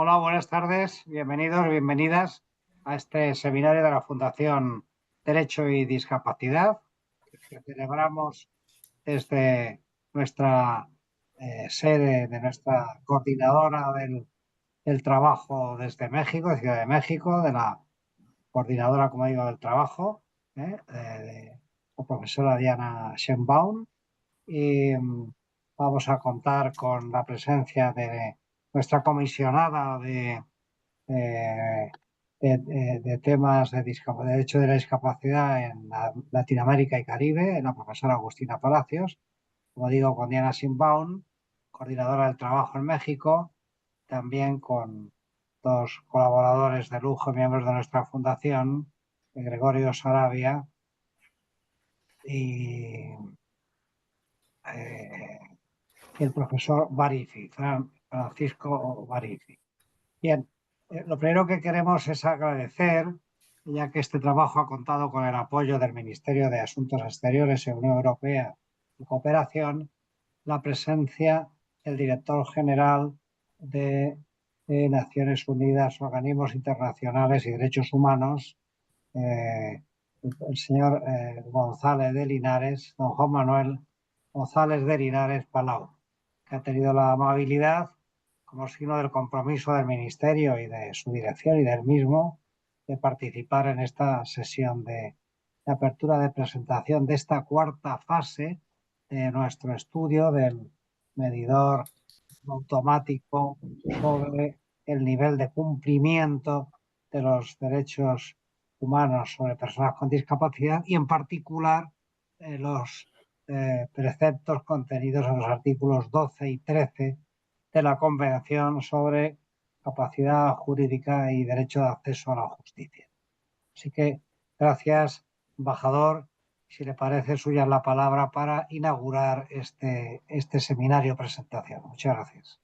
Hola, buenas tardes, bienvenidos, bienvenidas a este seminario de la Fundación Derecho y Discapacidad que celebramos desde nuestra sede de nuestra coordinadora del trabajo desde México, de Ciudad de México, de la coordinadora, como digo, del trabajo, la profesora Diana Schenbaum. Y vamos a contar con la presencia de nuestra comisionada eh, de temas de derecho de la discapacidad en Latinoamérica y Caribe, la profesora Agustina Palacios, como digo, con Diana Schenbaum, coordinadora del trabajo en México, también con dos colaboradores de lujo, miembros de nuestra fundación, Gregorio Sarabia y eh, el profesor Barifi, Francisco Barifi. Bien, lo primero que queremos es agradecer, ya que este trabajo ha contado con el apoyo del Ministerio de Asuntos Exteriores y Unión Europea y Cooperación, la presencia del director general de Naciones Unidas, organismos internacionales y derechos humanos, el señor González de Linares, don Juan Manuel González de Linares Palau, que ha tenido la amabilidad, como signo del compromiso del Ministerio y de su dirección y del mismo, de participar en esta sesión de apertura de presentación de esta cuarta fase de nuestro estudio del medidor automático sobre el nivel de cumplimiento de los derechos humanos sobre personas con discapacidad y en particular los preceptos contenidos en los artículos 12 y 13 de la Convención sobre capacidad jurídica y derecho de acceso a la justicia. Así que gracias, embajador. Si le parece, suya la palabra para inaugurar este seminario presentación. Muchas gracias.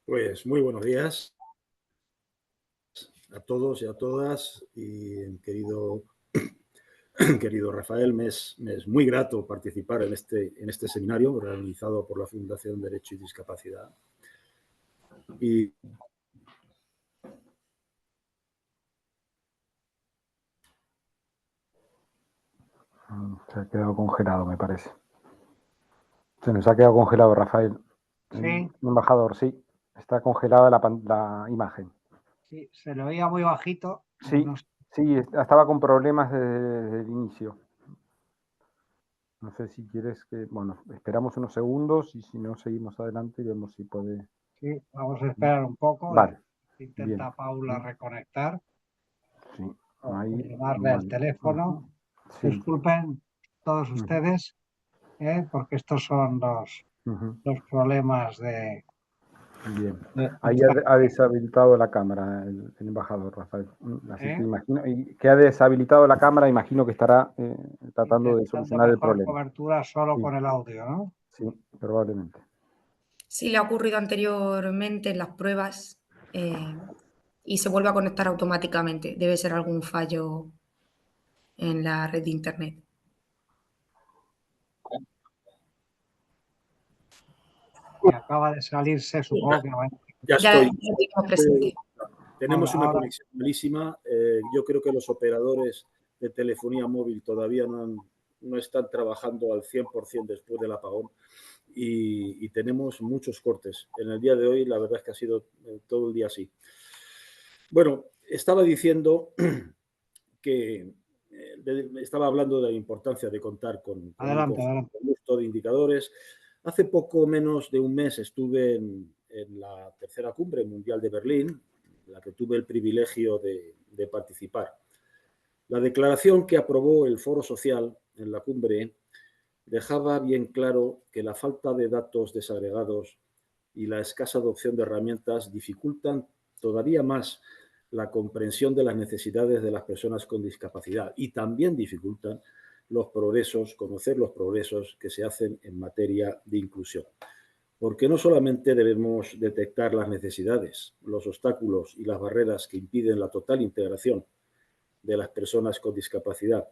Pues muy buenos días a todos y a todas, y querido Rafael, me es muy grato participar en este seminario realizado por la Fundación Derecho y Discapacidad. Y se ha quedado congelado, me parece. Se nos ha quedado congelado, Rafael. Sí. Embajador, sí. Está congelada la imagen. Sí, se le oía muy bajito. Sí, no sé. Sí, estaba con problemas desde el inicio. No sé si quieres que... Bueno, esperamos unos segundos y si no, seguimos adelante y vemos si puede... Sí, vamos a esperar un poco. Vale. Intenta Bien. Paula reconectar. Sí, O ahí... llamarle al teléfono. Sí. Disculpen todos ustedes, porque estos son los problemas de... Bien. Ahí ha deshabilitado la cámara el embajador, Rafael. Así que imagino... Y que ha deshabilitado la cámara, imagino que estará tratando de solucionar el problema. Cobertura solo con el audio, ¿no? Sí, probablemente. Sí, le ha ocurrido anteriormente en las pruebas y se vuelve a conectar automáticamente. Debe ser algún fallo en la red de internet. Y acaba de salirse, supongo que... Ya estoy. Presente. Tenemos una conexión malísima. Yo creo que los operadores de telefonía móvil todavía no están trabajando al 100% después del apagón y tenemos muchos cortes. En el día de hoy, la verdad es que ha sido todo el día así. Bueno, estaba diciendo que estaba hablando de la importancia de contar con un conjunto robusto de indicadores. Hace poco menos de un mes estuve en la tercera cumbre mundial de Berlín, en la que tuve el privilegio de participar. La declaración que aprobó el Foro Social en la cumbre dejaba bien claro que la falta de datos desagregados y la escasa adopción de herramientas dificultan todavía más la comprensión de las necesidades de las personas con discapacidad y también dificultan conocer los progresos que se hacen en materia de inclusión. Porque no solamente debemos detectar las necesidades, los obstáculos y las barreras que impiden la total integración de las personas con discapacidad,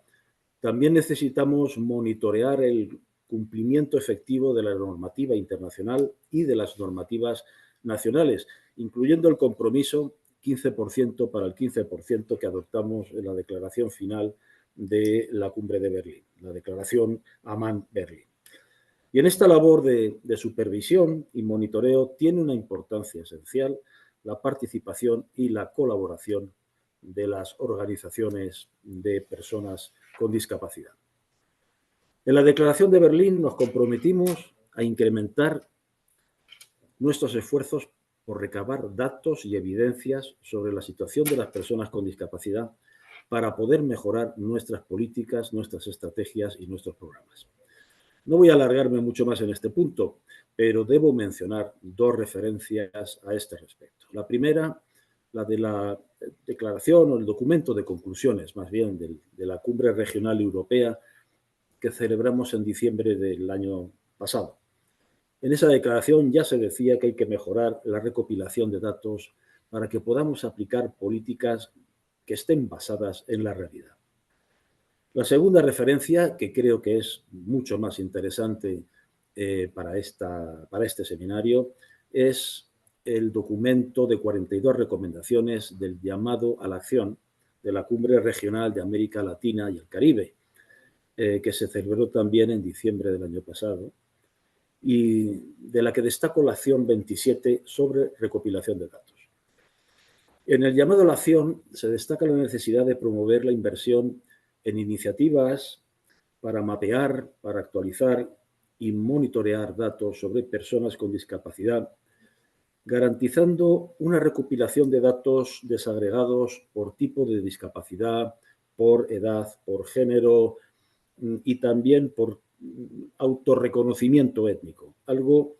también necesitamos monitorear el cumplimiento efectivo de la normativa internacional y de las normativas nacionales, incluyendo el compromiso 15% para el 15% que adoptamos en la declaración final de la Cumbre de Berlín, la declaración Amman-Berlín. Y en esta labor de supervisión y monitoreo tiene una importancia esencial la participación y la colaboración de las organizaciones de personas con discapacidad. En la Declaración de Berlín nos comprometimos a incrementar nuestros esfuerzos por recabar datos y evidencias sobre la situación de las personas con discapacidad para poder mejorar nuestras políticas, nuestras estrategias y nuestros programas. No voy a alargarme mucho más en este punto, pero debo mencionar dos referencias a este respecto. La primera, la de la declaración o el documento de conclusiones, más bien, de la Cumbre Regional Europea que celebramos en diciembre del año pasado. En esa declaración ya se decía que hay que mejorar la recopilación de datos para que podamos aplicar políticas que estén basadas en la realidad. La segunda referencia, que creo que es mucho más interesante para este seminario, es el documento de 42 recomendaciones del llamado a la acción de la Cumbre Regional de América Latina y el Caribe, que se celebró también en diciembre del año pasado, y de la que destaco la acción 27 sobre recopilación de datos. En el llamado a la acción se destaca la necesidad de promover la inversión en iniciativas para mapear, para actualizar y monitorear datos sobre personas con discapacidad, garantizando una recopilación de datos desagregados por tipo de discapacidad, por edad, por género y también por autorreconocimiento étnico, algo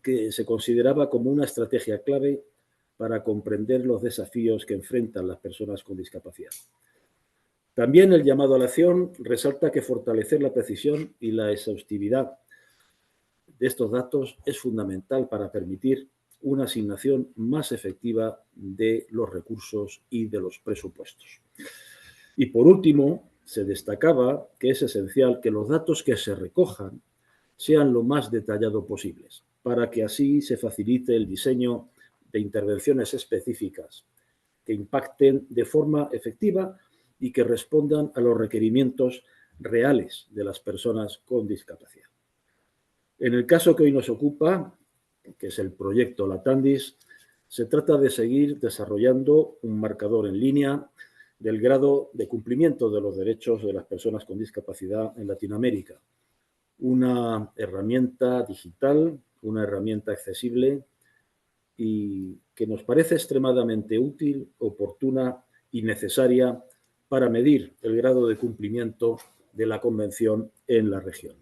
que se consideraba como una estrategia clave para comprender los desafíos que enfrentan las personas con discapacidad. También el llamado a la acción resalta que fortalecer la precisión y la exhaustividad de estos datos es fundamental para permitir una asignación más efectiva de los recursos y de los presupuestos. Y por último, se destacaba que es esencial que los datos que se recojan sean lo más detallados posibles, para que así se facilite el diseño de intervenciones específicas que impacten de forma efectiva y que respondan a los requerimientos reales de las personas con discapacidad. En el caso que hoy nos ocupa, que es el proyecto Latandis, se trata de seguir desarrollando un marcador en línea del grado de cumplimiento de los derechos de las personas con discapacidad en Latinoamérica. Una herramienta digital, una herramienta accesible y que nos parece extremadamente útil, oportuna y necesaria para medir el grado de cumplimiento de la Convención en la región.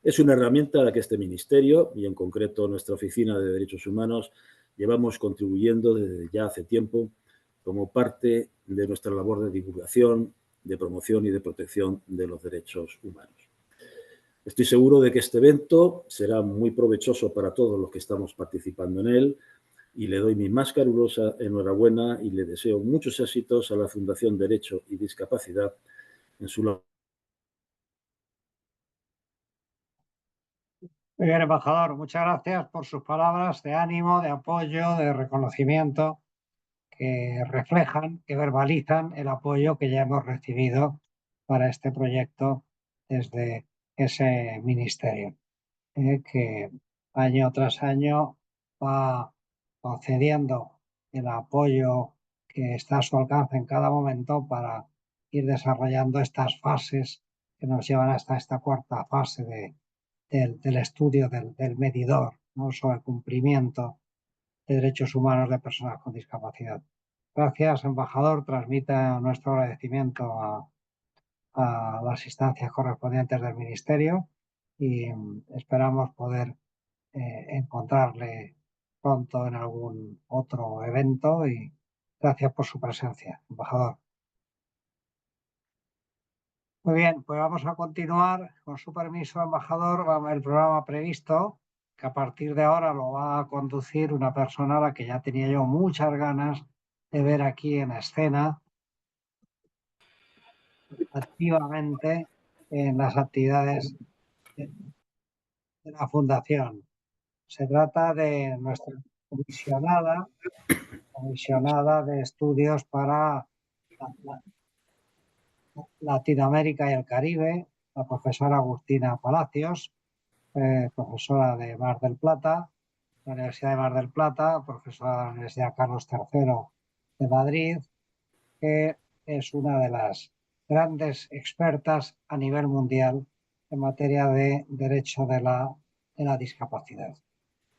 Es una herramienta a la que este Ministerio, y en concreto nuestra Oficina de Derechos Humanos, llevamos contribuyendo desde ya hace tiempo como parte de nuestra labor de divulgación, de promoción y de protección de los derechos humanos. Estoy seguro de que este evento será muy provechoso para todos los que estamos participando en él y le doy mi más calurosa enhorabuena y le deseo muchos éxitos a la Fundación Derecho y Discapacidad en su labor. Muy bien, embajador, muchas gracias por sus palabras de ánimo, de apoyo, de reconocimiento que reflejan, que verbalizan el apoyo que ya hemos recibido para este proyecto desde ese ministerio, que año tras año va concediendo el apoyo que está a su alcance en cada momento para ir desarrollando estas fases que nos llevan hasta esta cuarta fase del estudio del medidor, ¿no?, sobre el cumplimiento de derechos humanos de personas con discapacidad. Gracias, embajador. Transmita nuestro agradecimiento a las instancias correspondientes del Ministerio y esperamos poder encontrarle pronto en algún otro evento y gracias por su presencia, embajador. Muy bien, pues vamos a continuar con su permiso, embajador, el programa previsto, que a partir de ahora lo va a conducir una persona a la que ya tenía yo muchas ganas de ver aquí en escena, activamente en las actividades de la Fundación. Se trata de nuestra comisionada de estudios para Latinoamérica y el Caribe, la profesora Agustina Palacios, profesora de Mar del Plata, la Universidad de Mar del Plata, profesora de la Universidad Carlos III de Madrid, que es una de las grandes expertas a nivel mundial en materia de derecho de la discapacidad.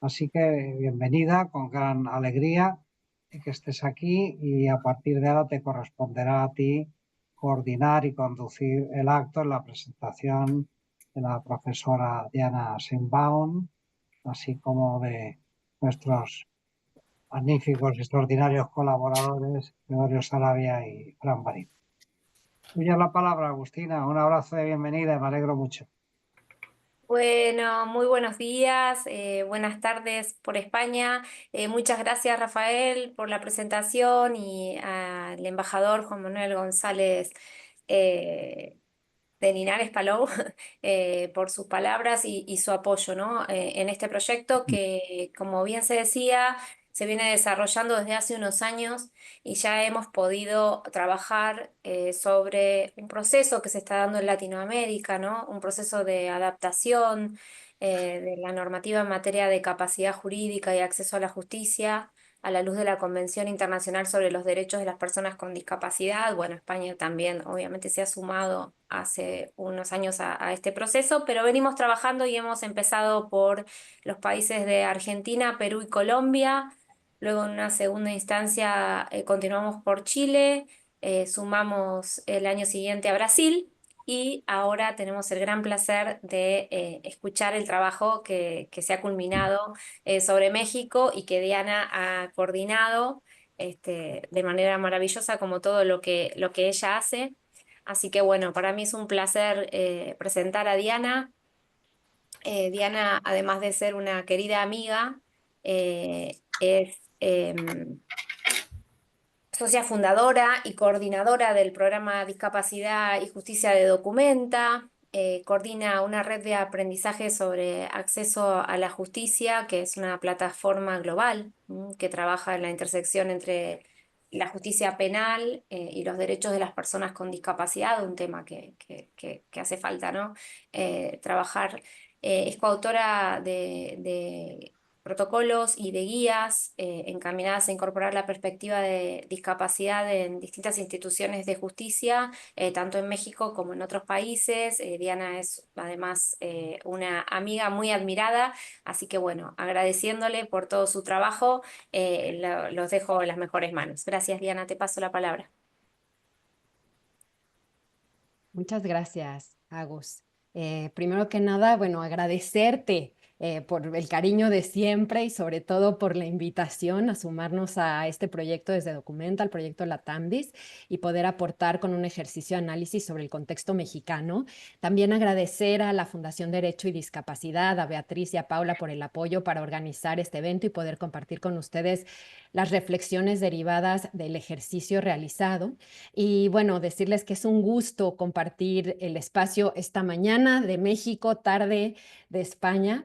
Así que bienvenida, con gran alegría de que estés aquí, y a partir de ahora te corresponderá a ti coordinar y conducir el acto en la presentación de la profesora Diana Seinbaum, así como de nuestros magníficos y extraordinarios colaboradores, Gregorio Sarabia y Fran Barín. Tuya la palabra, Agustina. Un abrazo de bienvenida y me alegro mucho. Bueno, muy buenos días, buenas tardes por España. Muchas gracias, Rafael, por la presentación, y al embajador Juan Manuel González de Linares Palou por sus palabras y su apoyo, ¿no? En este proyecto que, como bien se decía, se viene desarrollando desde hace unos años, y ya hemos podido trabajar sobre un proceso que se está dando en Latinoamérica, ¿no? Un proceso de adaptación de la normativa en materia de capacidad jurídica y acceso a la justicia a la luz de la Convención Internacional sobre los Derechos de las Personas con Discapacidad. Bueno, España también obviamente se ha sumado hace unos años a este proceso, pero venimos trabajando y hemos empezado por los países de Argentina, Perú y Colombia. Luego, en una segunda instancia, continuamos por Chile, sumamos el año siguiente a Brasil, y ahora tenemos el gran placer de escuchar el trabajo que se ha culminado sobre México, y que Diana ha coordinado de manera maravillosa, como todo lo que ella hace. Así que bueno, para mí es un placer presentar a Diana. Diana, además de ser una querida amiga, es socia fundadora y coordinadora del programa Discapacidad y Justicia de Documenta. Coordina una red de aprendizaje sobre acceso a la justicia, que es una plataforma global, que trabaja en la intersección entre la justicia penal y los derechos de las personas con discapacidad, un tema que hace falta, ¿no? Trabajar. Es coautora de protocolos y de guías encaminadas a incorporar la perspectiva de discapacidad en distintas instituciones de justicia, tanto en México como en otros países. Diana es además una amiga muy admirada, así que bueno, agradeciéndole por todo su trabajo, los dejo en las mejores manos. Gracias, Diana, te paso la palabra. Muchas gracias, Agus. Primero que nada, bueno, agradecerte por el cariño de siempre, y sobre todo por la invitación a sumarnos a este proyecto desde Documenta, al proyecto Latambis, y poder aportar con un ejercicio de análisis sobre el contexto mexicano. También agradecer a la Fundación Derecho y Discapacidad, a Beatriz y a Paula por el apoyo para organizar este evento y poder compartir con ustedes las reflexiones derivadas del ejercicio realizado. Y bueno, decirles que es un gusto compartir el espacio esta mañana de México, tarde de España,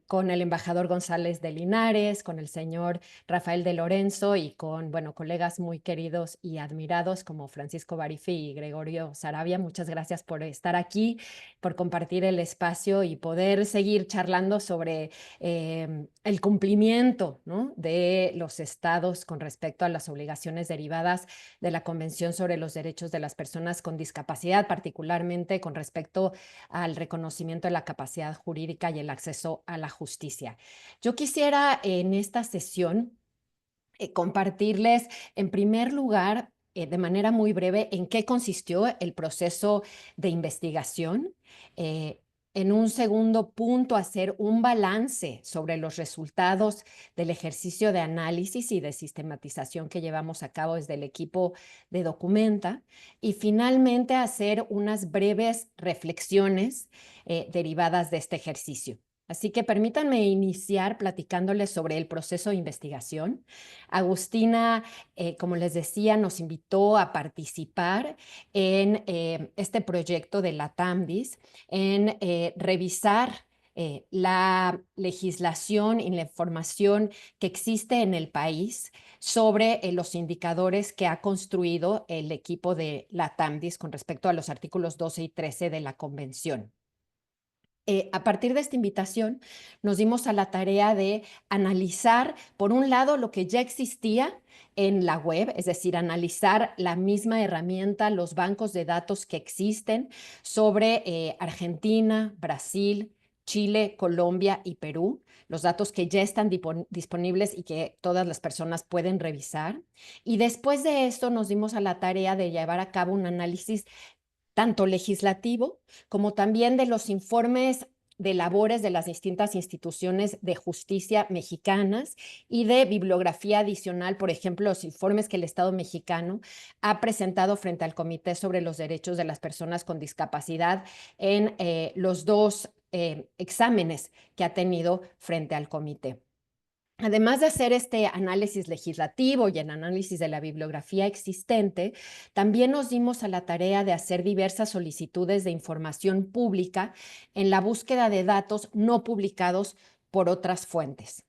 con el embajador González de Linares, con el señor Rafael de Lorenzo, y con, bueno, colegas muy queridos y admirados como Francisco Barifi y Gregorio Sarabia. Muchas gracias por estar aquí, por compartir el espacio y poder seguir charlando sobre el cumplimiento, ¿no?, de los estados con respecto a las obligaciones derivadas de la Convención sobre los Derechos de las Personas con Discapacidad, particularmente con respecto al reconocimiento de la capacidad jurídica y el acceso a la justicia. Yo quisiera en esta sesión compartirles, en primer lugar, de manera muy breve, en qué consistió el proceso de investigación. En un segundo punto, hacer un balance sobre los resultados del ejercicio de análisis y de sistematización que llevamos a cabo desde el equipo de Documenta. Y finalmente, hacer unas breves reflexiones derivadas de este ejercicio. Así que permítanme iniciar platicándoles sobre el proceso de investigación. Agustina, como les decía, nos invitó a participar en este proyecto de Latambis, en revisar la legislación y la información que existe en el país sobre los indicadores que ha construido el equipo de la TAMDIS con respecto a los artículos 12 y 13 de la Convención. A partir de esta invitación, nos dimos a la tarea de analizar, por un lado, lo que ya existía en la web, es decir, analizar la misma herramienta, los bancos de datos que existen sobre Argentina, Brasil, Chile, Colombia y Perú, los datos que ya están disponibles y que todas las personas pueden revisar. Y después de esto nos dimos a la tarea de llevar a cabo un análisis tanto legislativo como también de los informes de labores de las distintas instituciones de justicia mexicanas y de bibliografía adicional, por ejemplo, los informes que el Estado mexicano ha presentado frente al Comité sobre los Derechos de las Personas con Discapacidad en los dos exámenes que ha tenido frente al comité. Además de hacer este análisis legislativo y el análisis de la bibliografía existente, también nos dimos a la tarea de hacer diversas solicitudes de información pública en la búsqueda de datos no publicados por otras fuentes.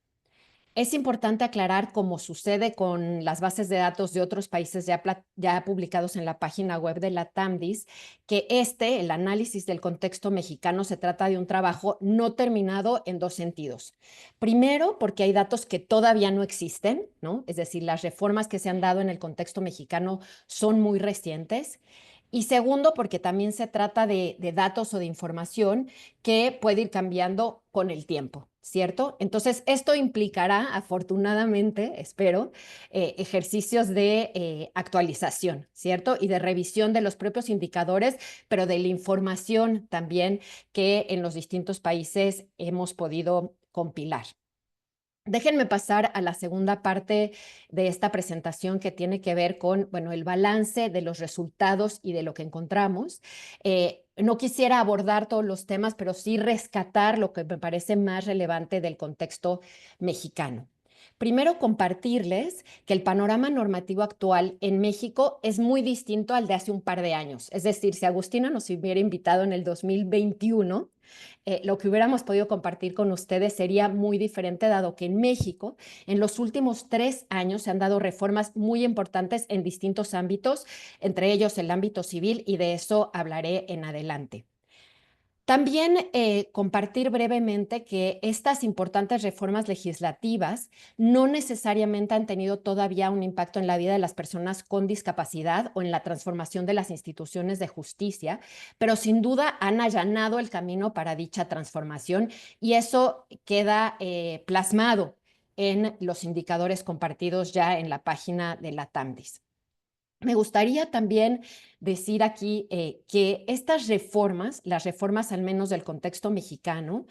Es importante aclarar, como sucede con las bases de datos de otros países ya publicados en la página web de la TAMDIS, que el análisis del contexto mexicano, se trata de un trabajo no terminado en dos sentidos. Primero, porque hay datos que todavía no existen, ¿no? Es decir, las reformas que se han dado en el contexto mexicano son muy recientes. Y segundo, porque también se trata de datos o de información que puede ir cambiando con el tiempo, ¿cierto? Entonces, esto implicará, afortunadamente, espero, ejercicios de actualización, ¿cierto? Y de revisión de los propios indicadores, pero de la información también que en los distintos países hemos podido compilar. Déjenme pasar a la segunda parte de esta presentación, que tiene que ver con, bueno, el balance de los resultados y de lo que encontramos. No quisiera abordar todos los temas, pero sí rescatar lo que me parece más relevante del contexto mexicano. Primero, compartirles que el panorama normativo actual en México es muy distinto al de hace un par de años. Es decir, si Agustina nos hubiera invitado en el 2021, lo que hubiéramos podido compartir con ustedes sería muy diferente, dado que en México en los últimos 3 años se han dado reformas muy importantes en distintos ámbitos, entre ellos el ámbito civil, y de eso hablaré en adelante. También compartir brevemente que estas importantes reformas legislativas no necesariamente han tenido todavía un impacto en la vida de las personas con discapacidad o en la transformación de las instituciones de justicia, pero sin duda han allanado el camino para dicha transformación, y eso queda plasmado en los indicadores compartidos ya en la página de la TAMDIS. Me gustaría también decir aquí que estas reformas, las reformas al menos del contexto mexicano,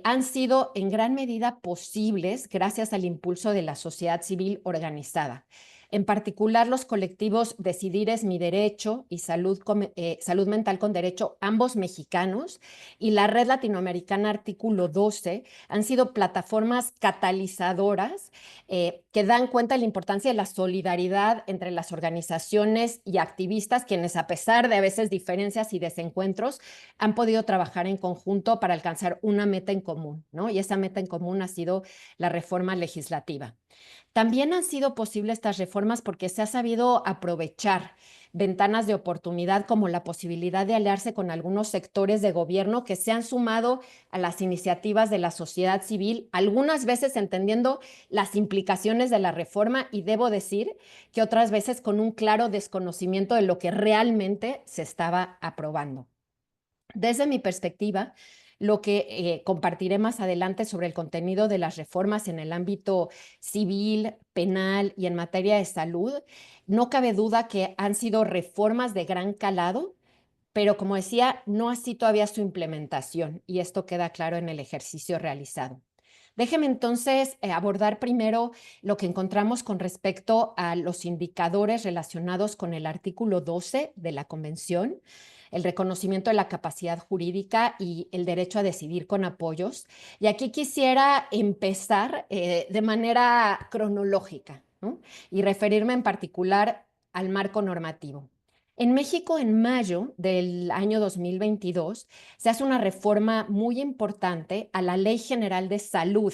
han sido en gran medida posibles gracias al impulso de la sociedad civil organizada. En particular, los colectivos Decidir es mi derecho y Salud Mental con Derecho, ambos mexicanos, y la Red Latinoamericana Artículo 12 han sido plataformas catalizadoras que dan cuenta de la importancia de la solidaridad entre las organizaciones y activistas, quienes, a pesar de a veces diferencias y desencuentros, han podido trabajar en conjunto para alcanzar una meta en común, ¿no? Y esa meta en común ha sido la reforma legislativa. También han sido posibles estas reformas porque se ha sabido aprovechar ventanas de oportunidad, como la posibilidad de aliarse con algunos sectores de gobierno que se han sumado a las iniciativas de la sociedad civil, algunas veces entendiendo las implicaciones de la reforma, y debo decir que otras veces con un claro desconocimiento de lo que realmente se estaba aprobando. Desde mi perspectiva, lo que compartiré más adelante sobre el contenido de las reformas en el ámbito civil, penal y en materia de salud, no cabe duda que han sido reformas de gran calado, pero como decía, no así todavía su implementación, y esto queda claro en el ejercicio realizado. Déjeme entonces abordar primero lo que encontramos con respecto a los indicadores relacionados con el artículo 12 de la Convención, el reconocimiento de la capacidad jurídica y el derecho a decidir con apoyos. Y aquí quisiera empezar de manera cronológica, ¿no? Y referirme en particular al marco normativo. En México, en mayo del año 2022, se hace una reforma muy importante a la Ley General de Salud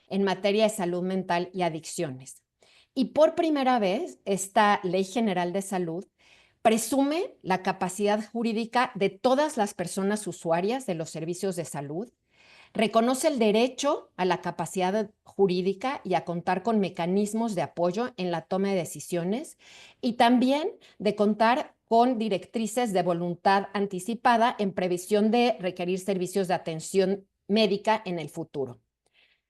en materia de salud mental y adicciones. Y por primera vez, esta Ley General de Salud presume la capacidad jurídica de todas las personas usuarias de los servicios de salud, reconoce el derecho a la capacidad jurídica y a contar con mecanismos de apoyo en la toma de decisiones y también de contar con directrices de voluntad anticipada en previsión de requerir servicios de atención médica en el futuro.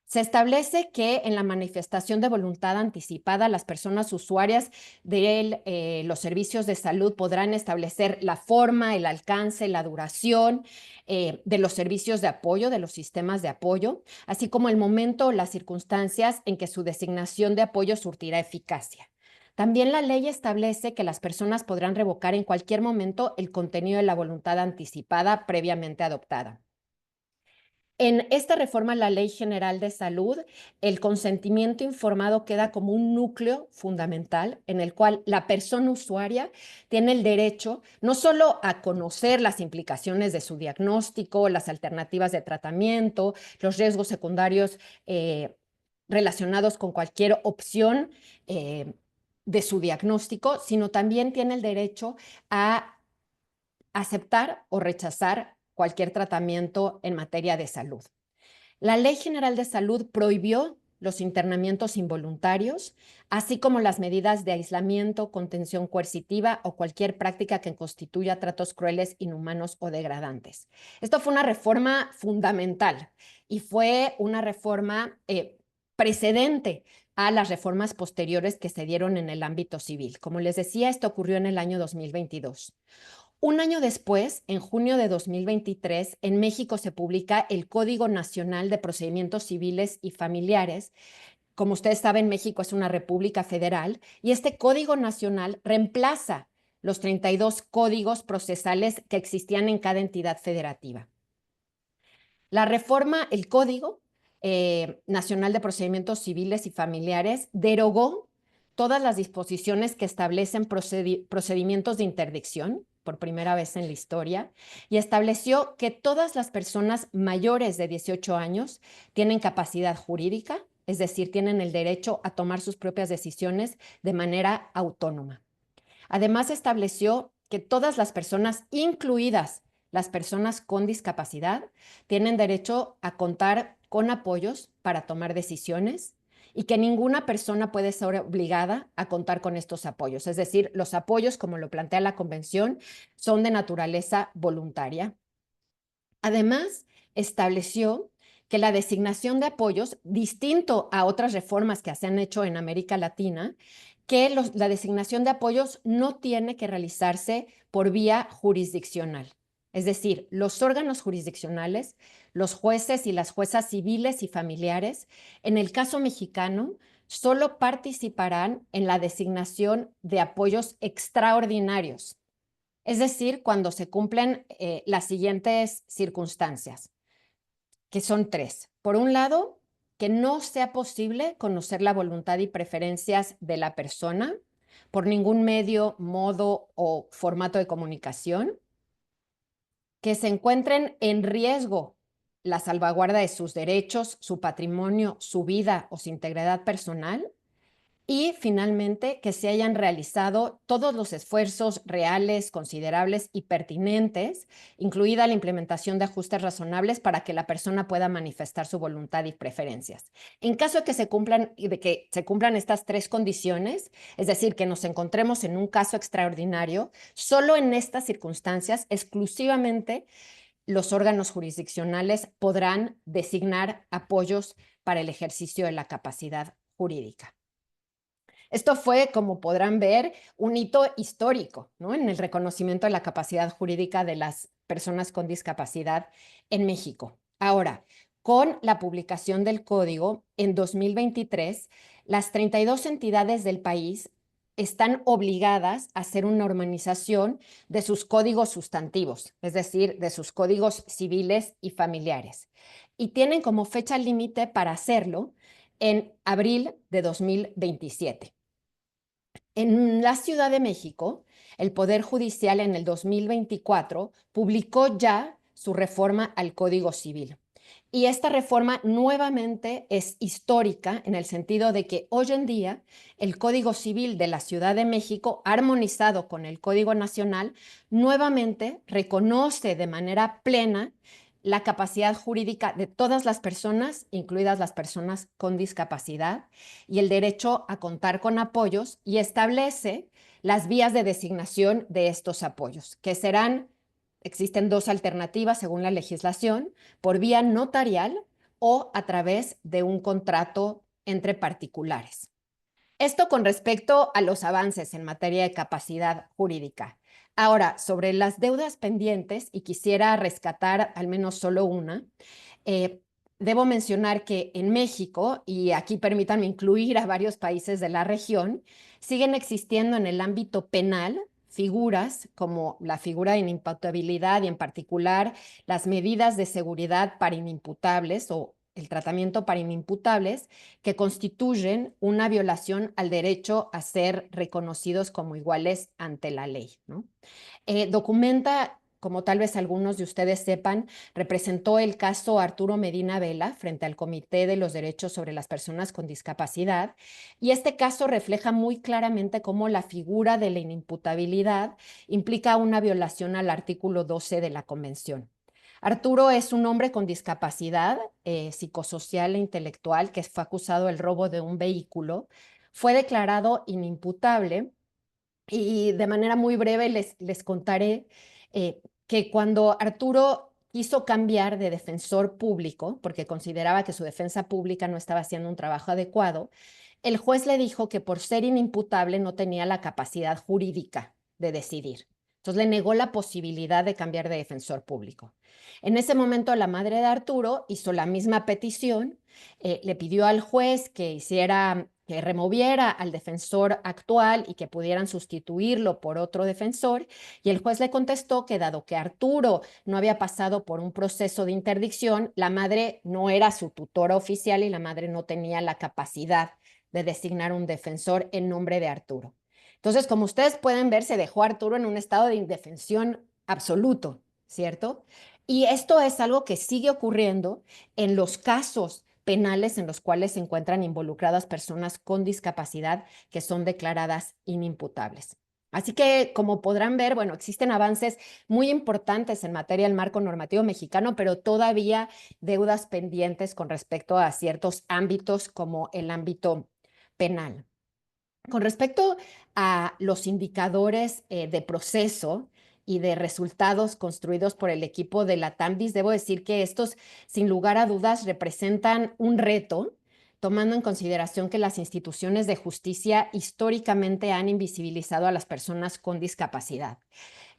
Se establece que en la manifestación de voluntad anticipada, las personas usuarias de los servicios de salud podrán establecer la forma, el alcance, la duración de los servicios de apoyo, de los sistemas de apoyo, así como el momento o las circunstancias en que su designación de apoyo surtirá eficacia. También la ley establece que las personas podrán revocar en cualquier momento el contenido de la voluntad anticipada previamente adoptada. En esta reforma a la Ley General de Salud, el consentimiento informado queda como un núcleo fundamental en el cual la persona usuaria tiene el derecho no solo a conocer las implicaciones de su diagnóstico, las alternativas de tratamiento, los riesgos secundarios relacionados con cualquier opción de su diagnóstico, sino también tiene el derecho a aceptar o rechazar cualquier tratamiento en materia de salud. La Ley General de Salud prohibió los internamientos involuntarios, así como las medidas de aislamiento, contención coercitiva o cualquier práctica que constituya tratos crueles, inhumanos o degradantes. Esto fue una reforma fundamental y fue una reforma precedente a las reformas posteriores que se dieron en el ámbito civil. Como les decía, esto ocurrió en el año 2022. Un año después, en junio de 2023, en México se publica el Código Nacional de Procedimientos Civiles y Familiares. Como ustedes saben, México es una república federal y este Código Nacional reemplaza los 32 códigos procesales que existían en cada entidad federativa. La reforma, el Código Nacional de Procedimientos Civiles y Familiares derogó todas las disposiciones que establecen procedimientos de interdicción, por primera vez en la historia, y estableció que todas las personas mayores de 18 años tienen capacidad jurídica, es decir, tienen el derecho a tomar sus propias decisiones de manera autónoma. Además, estableció que todas las personas, incluidas las personas con discapacidad, tienen derecho a contar con apoyos para tomar decisiones y que ninguna persona puede ser obligada a contar con estos apoyos. Es decir, los apoyos, como lo plantea la Convención, son de naturaleza voluntaria. Además, estableció que la designación de apoyos, distinto a otras reformas que se han hecho en América Latina, que la designación de apoyos no tiene que realizarse por vía jurisdiccional. Es decir, los órganos jurisdiccionales, los jueces y las juezas civiles y familiares, en el caso mexicano, solo participarán en la designación de apoyos extraordinarios. Es decir, cuando se cumplen las siguientes circunstancias, que son 3. Por un lado, que no sea posible conocer la voluntad y preferencias de la persona por ningún medio, modo o formato de comunicación, que se encuentren en riesgo la salvaguarda de sus derechos, su patrimonio, su vida o su integridad personal, y finalmente que se hayan realizado todos los esfuerzos reales, considerables y pertinentes, incluida la implementación de ajustes razonables para que la persona pueda manifestar su voluntad y preferencias. En caso de que se cumplan estas 3 condiciones, es decir, que nos encontremos en un caso extraordinario, solo en estas circunstancias, exclusivamente los órganos jurisdiccionales podrán designar apoyos para el ejercicio de la capacidad jurídica. Esto fue, como podrán ver, un hito histórico, ¿no?, en el reconocimiento de la capacidad jurídica de las personas con discapacidad en México. Ahora, con la publicación del código en 2023, las 32 entidades del país están obligadas a hacer una normalización de sus códigos sustantivos, es decir, de sus códigos civiles y familiares. Y tienen como fecha límite para hacerlo en abril de 2027. En la Ciudad de México, el Poder Judicial en el 2024 publicó ya su reforma al Código Civil. Y esta reforma nuevamente es histórica en el sentido de que hoy en día el Código Civil de la Ciudad de México, armonizado con el Código Nacional, nuevamente reconoce de manera plena la capacidad jurídica de todas las personas, incluidas las personas con discapacidad, y el derecho a contar con apoyos, y establece las vías de designación de estos apoyos, que serán, existen dos alternativas según la legislación, por vía notarial o a través de un contrato entre particulares. Esto con respecto a los avances en materia de capacidad jurídica. Ahora, sobre las deudas pendientes, y quisiera rescatar al menos solo una, debo mencionar que en México, y aquí permítanme incluir a varios países de la región, siguen existiendo en el ámbito penal figuras como la figura de inimputabilidad y en particular las medidas de seguridad para inimputables o el tratamiento para inimputables que constituyen una violación al derecho a ser reconocidos como iguales ante la ley, ¿no? Documenta, como tal vez algunos de ustedes sepan, representó el caso Arturo Medina Vela frente al Comité de los Derechos sobre las Personas con Discapacidad, y este caso refleja muy claramente cómo la figura de la inimputabilidad implica una violación al artículo 12 de la Convención. Arturo es un hombre con discapacidad psicosocial e intelectual que fue acusado del robo de un vehículo, fue declarado inimputable y de manera muy breve les contaré que cuando Arturo quiso cambiar de defensor público, porque consideraba que su defensa pública no estaba haciendo un trabajo adecuado, el juez le dijo que por ser inimputable no tenía la capacidad jurídica de decidir. Entonces le negó la posibilidad de cambiar de defensor público. En ese momento la madre de Arturo hizo la misma petición, le pidió al juez que removiera al defensor actual y que pudieran sustituirlo por otro defensor, y el juez le contestó que dado que Arturo no había pasado por un proceso de interdicción, la madre no era su tutora oficial y la madre no tenía la capacidad de designar un defensor en nombre de Arturo. Entonces, como ustedes pueden ver, se dejó a Arturo en un estado de indefensión absoluto, ¿cierto? Y esto es algo que sigue ocurriendo en los casos penales en los cuales se encuentran involucradas personas con discapacidad que son declaradas inimputables. Así que, como podrán ver, bueno, existen avances muy importantes en materia del marco normativo mexicano, pero todavía deudas pendientes con respecto a ciertos ámbitos como el ámbito penal. Con respecto a los indicadores de proceso y de resultados construidos por el equipo de la TAMDIS, debo decir que estos, sin lugar a dudas, representan un reto, tomando en consideración que las instituciones de justicia históricamente han invisibilizado a las personas con discapacidad.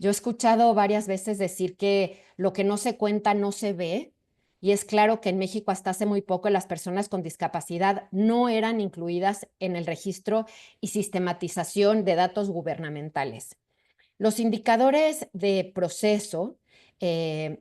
Yo he escuchado varias veces decir que lo que no se cuenta no se ve, y es claro que en México hasta hace muy poco las personas con discapacidad no eran incluidas en el registro y sistematización de datos gubernamentales. Los indicadores de proceso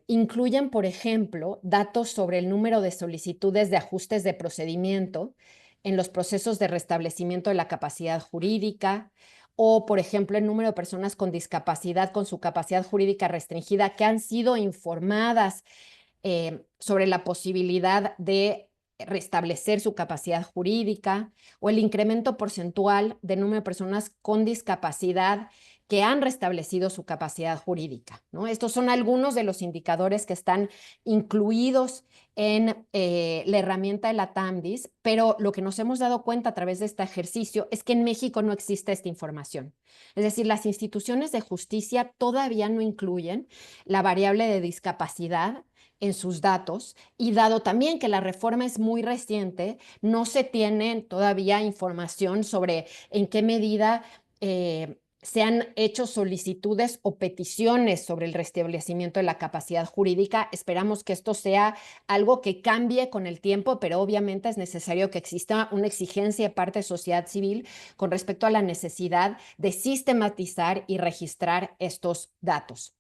incluyen, por ejemplo, datos sobre el número de solicitudes de ajustes de procedimiento en los procesos de restablecimiento de la capacidad jurídica, o, por ejemplo, el número de personas con discapacidad con su capacidad jurídica restringida que han sido informadas sobre la posibilidad de restablecer su capacidad jurídica, o el incremento porcentual del número de personas con discapacidad que han restablecido su capacidad jurídica, ¿no? Estos son algunos de los indicadores que están incluidos en la herramienta de la TAMDIS, pero lo que nos hemos dado cuenta a través de este ejercicio es que en México no existe esta información. Es decir, las instituciones de justicia todavía no incluyen la variable de discapacidad en sus datos, y dado también que la reforma es muy reciente, no se tiene todavía información sobre en qué medida se han hecho solicitudes o peticiones sobre el restablecimiento de la capacidad jurídica. Esperamos que esto sea algo que cambie con el tiempo, pero obviamente es necesario que exista una exigencia de parte de sociedad civil con respecto a la necesidad de sistematizar y registrar estos datos.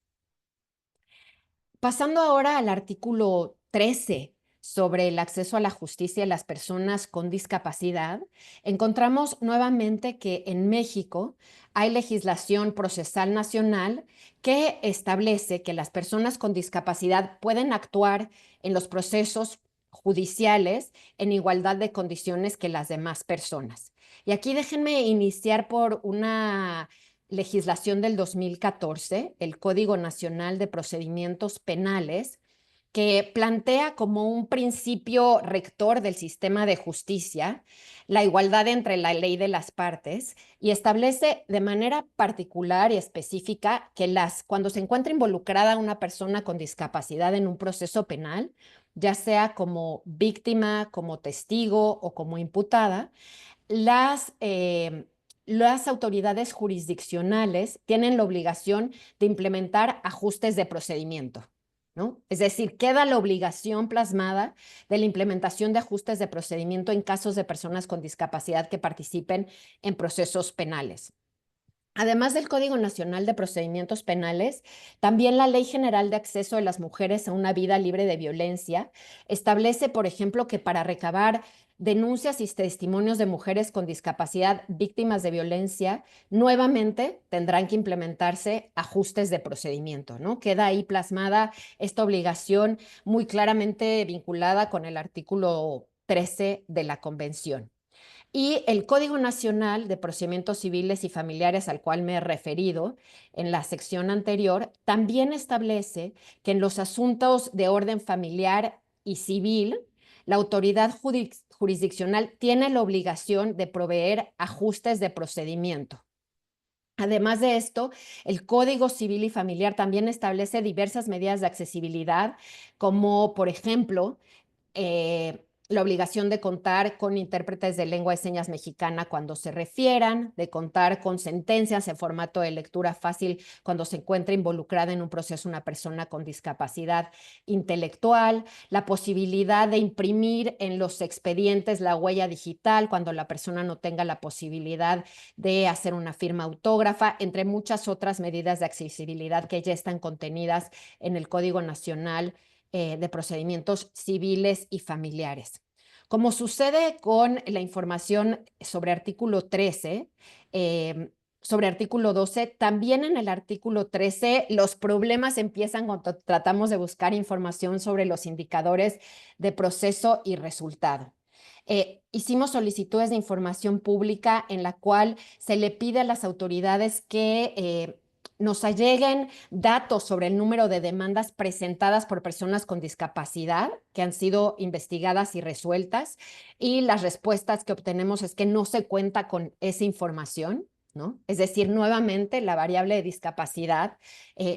Pasando ahora al artículo 13 sobre el acceso a la justicia de las personas con discapacidad, encontramos nuevamente que en México hay legislación procesal nacional que establece que las personas con discapacidad pueden actuar en los procesos judiciales en igualdad de condiciones que las demás personas. Y aquí déjenme iniciar por una legislación del 2014, el Código Nacional de Procedimientos Penales, que plantea como un principio rector del sistema de justicia la igualdad entre la ley de las partes y establece de manera particular y específica que cuando se encuentra involucrada una persona con discapacidad en un proceso penal, ya sea como víctima, como testigo o como imputada, las autoridades jurisdiccionales tienen la obligación de implementar ajustes de procedimiento, ¿no? Es decir, queda la obligación plasmada de la implementación de ajustes de procedimiento en casos de personas con discapacidad que participen en procesos penales. Además del Código Nacional de Procedimientos Penales, también la Ley General de Acceso de las Mujeres a una Vida Libre de Violencia establece, por ejemplo, que para recabar denuncias y testimonios de mujeres con discapacidad víctimas de violencia, nuevamente tendrán que implementarse ajustes de procedimiento, ¿no? Queda ahí plasmada esta obligación muy claramente vinculada con el artículo 13 de la Convención. Y el Código Nacional de Procedimientos Civiles y Familiares, al cual me he referido en la sección anterior, también establece que en los asuntos de orden familiar y civil, la autoridad jurisdiccional tiene la obligación de proveer ajustes de procedimiento. Además de esto, el Código Civil y Familiar también establece diversas medidas de accesibilidad, como por ejemplo, la obligación de contar con intérpretes de lengua de señas mexicana cuando se refieran, de contar con sentencias en formato de lectura fácil cuando se encuentra involucrada en un proceso una persona con discapacidad intelectual, la posibilidad de imprimir en los expedientes la huella digital cuando la persona no tenga la posibilidad de hacer una firma autógrafa, entre muchas otras medidas de accesibilidad que ya están contenidas en el Código Nacional de Procedimientos Civiles y Familiares. Como sucede con la información sobre artículo 13, sobre artículo 12, también en el artículo 13 los problemas empiezan cuando tratamos de buscar información sobre los indicadores de proceso y resultado. Hicimos solicitudes de información pública en la cual se le pide a las autoridades que nos alleguen datos sobre el número de demandas presentadas por personas con discapacidad que han sido investigadas y resueltas, y las respuestas que obtenemos es que no se cuenta con esa información, ¿no? Es decir, nuevamente la variable de discapacidad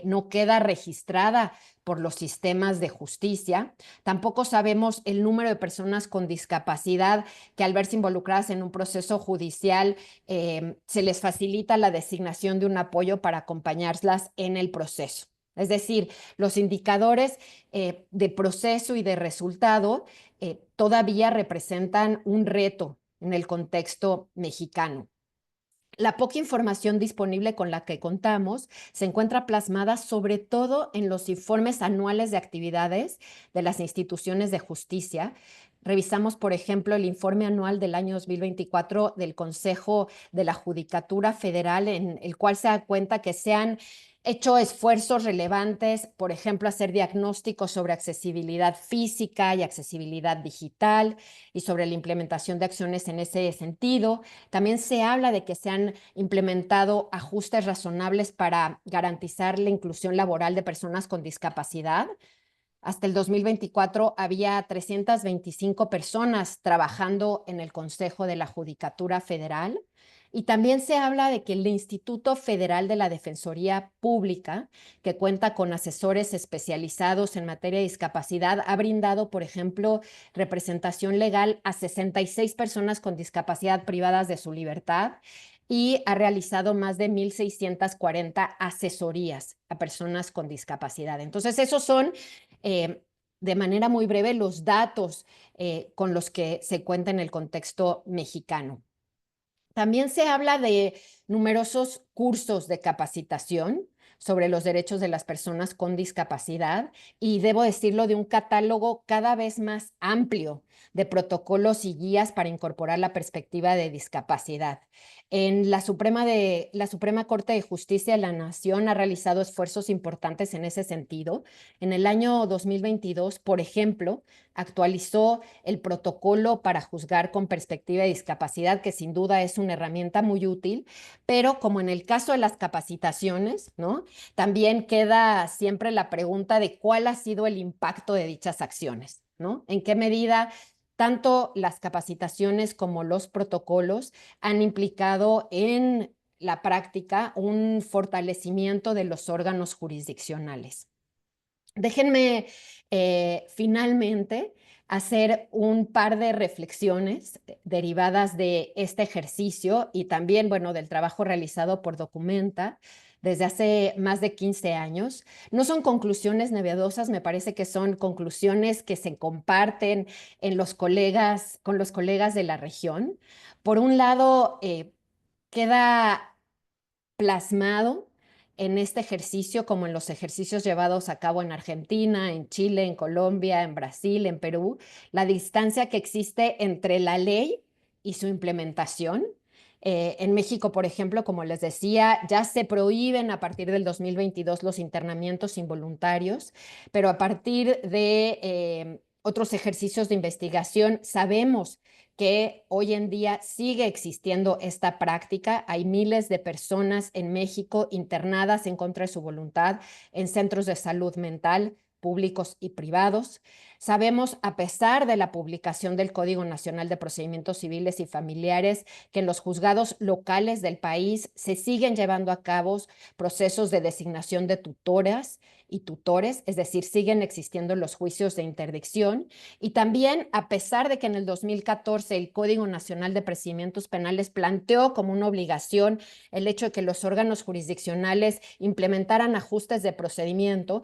no queda registrada por los sistemas de justicia. Tampoco sabemos el número de personas con discapacidad que al verse involucradas en un proceso judicial se les facilita la designación de un apoyo para acompañarlas en el proceso. Es decir, los indicadores de proceso y de resultado todavía representan un reto en el contexto mexicano. La poca información disponible con la que contamos se encuentra plasmada sobre todo en los informes anuales de actividades de las instituciones de justicia. Revisamos, por ejemplo, el informe anual del año 2024 del Consejo de la Judicatura Federal, en el cual se da cuenta que se han hecho esfuerzos relevantes, por ejemplo, hacer diagnósticos sobre accesibilidad física y accesibilidad digital y sobre la implementación de acciones en ese sentido. También se habla de que se han implementado ajustes razonables para garantizar la inclusión laboral de personas con discapacidad. Hasta el 2024 había 325 personas trabajando en el Consejo de la Judicatura Federal. Y también se habla de que el Instituto Federal de la Defensoría Pública, que cuenta con asesores especializados en materia de discapacidad, ha brindado, por ejemplo, representación legal a 66 personas con discapacidad privadas de su libertad y ha realizado más de 1,640 asesorías a personas con discapacidad. Entonces, esos son, de manera muy breve, los datos con los que se cuenta en el contexto mexicano. También se habla de numerosos cursos de capacitación sobre los derechos de las personas con discapacidad y, debo decirlo, de un catálogo cada vez más amplio de protocolos y guías para incorporar la perspectiva de discapacidad. En la Suprema Corte de Justicia de la Nación ha realizado esfuerzos importantes en ese sentido. En el año 2022, por ejemplo, actualizó el protocolo para juzgar con perspectiva de discapacidad, que sin duda es una herramienta muy útil, pero como en el caso de las capacitaciones, ¿no? También queda siempre la pregunta de cuál ha sido el impacto de dichas acciones, ¿no? ¿En qué medida tanto las capacitaciones como los protocolos han implicado en la práctica un fortalecimiento de los órganos jurisdiccionales? Déjenme finalmente hacer un par de reflexiones derivadas de este ejercicio y también, bueno, del trabajo realizado por Documenta desde hace más de 15 años. No son conclusiones novedosas, me parece que son conclusiones que se comparten con los colegas de la región. Por un lado, queda plasmado en este ejercicio, como en los ejercicios llevados a cabo en Argentina, en Chile, en Colombia, en Brasil, en Perú, la distancia que existe entre la ley y su implementación. En México, por ejemplo, como les decía, ya se prohíben a partir del 2022 los internamientos involuntarios, pero a partir de otros ejercicios de investigación sabemos que hoy en día sigue existiendo esta práctica. Hay miles de personas en México internadas en contra de su voluntad en centros de salud mental públicos y privados. Sabemos, a pesar de la publicación del Código Nacional de Procedimientos Civiles y Familiares, que en los juzgados locales del país se siguen llevando a cabo procesos de designación de tutoras y tutores, es decir, siguen existiendo los juicios de interdicción. Y también, a pesar de que en el 2014 el Código Nacional de Procedimientos Penales planteó como una obligación el hecho de que los órganos jurisdiccionales implementaran ajustes de procedimiento,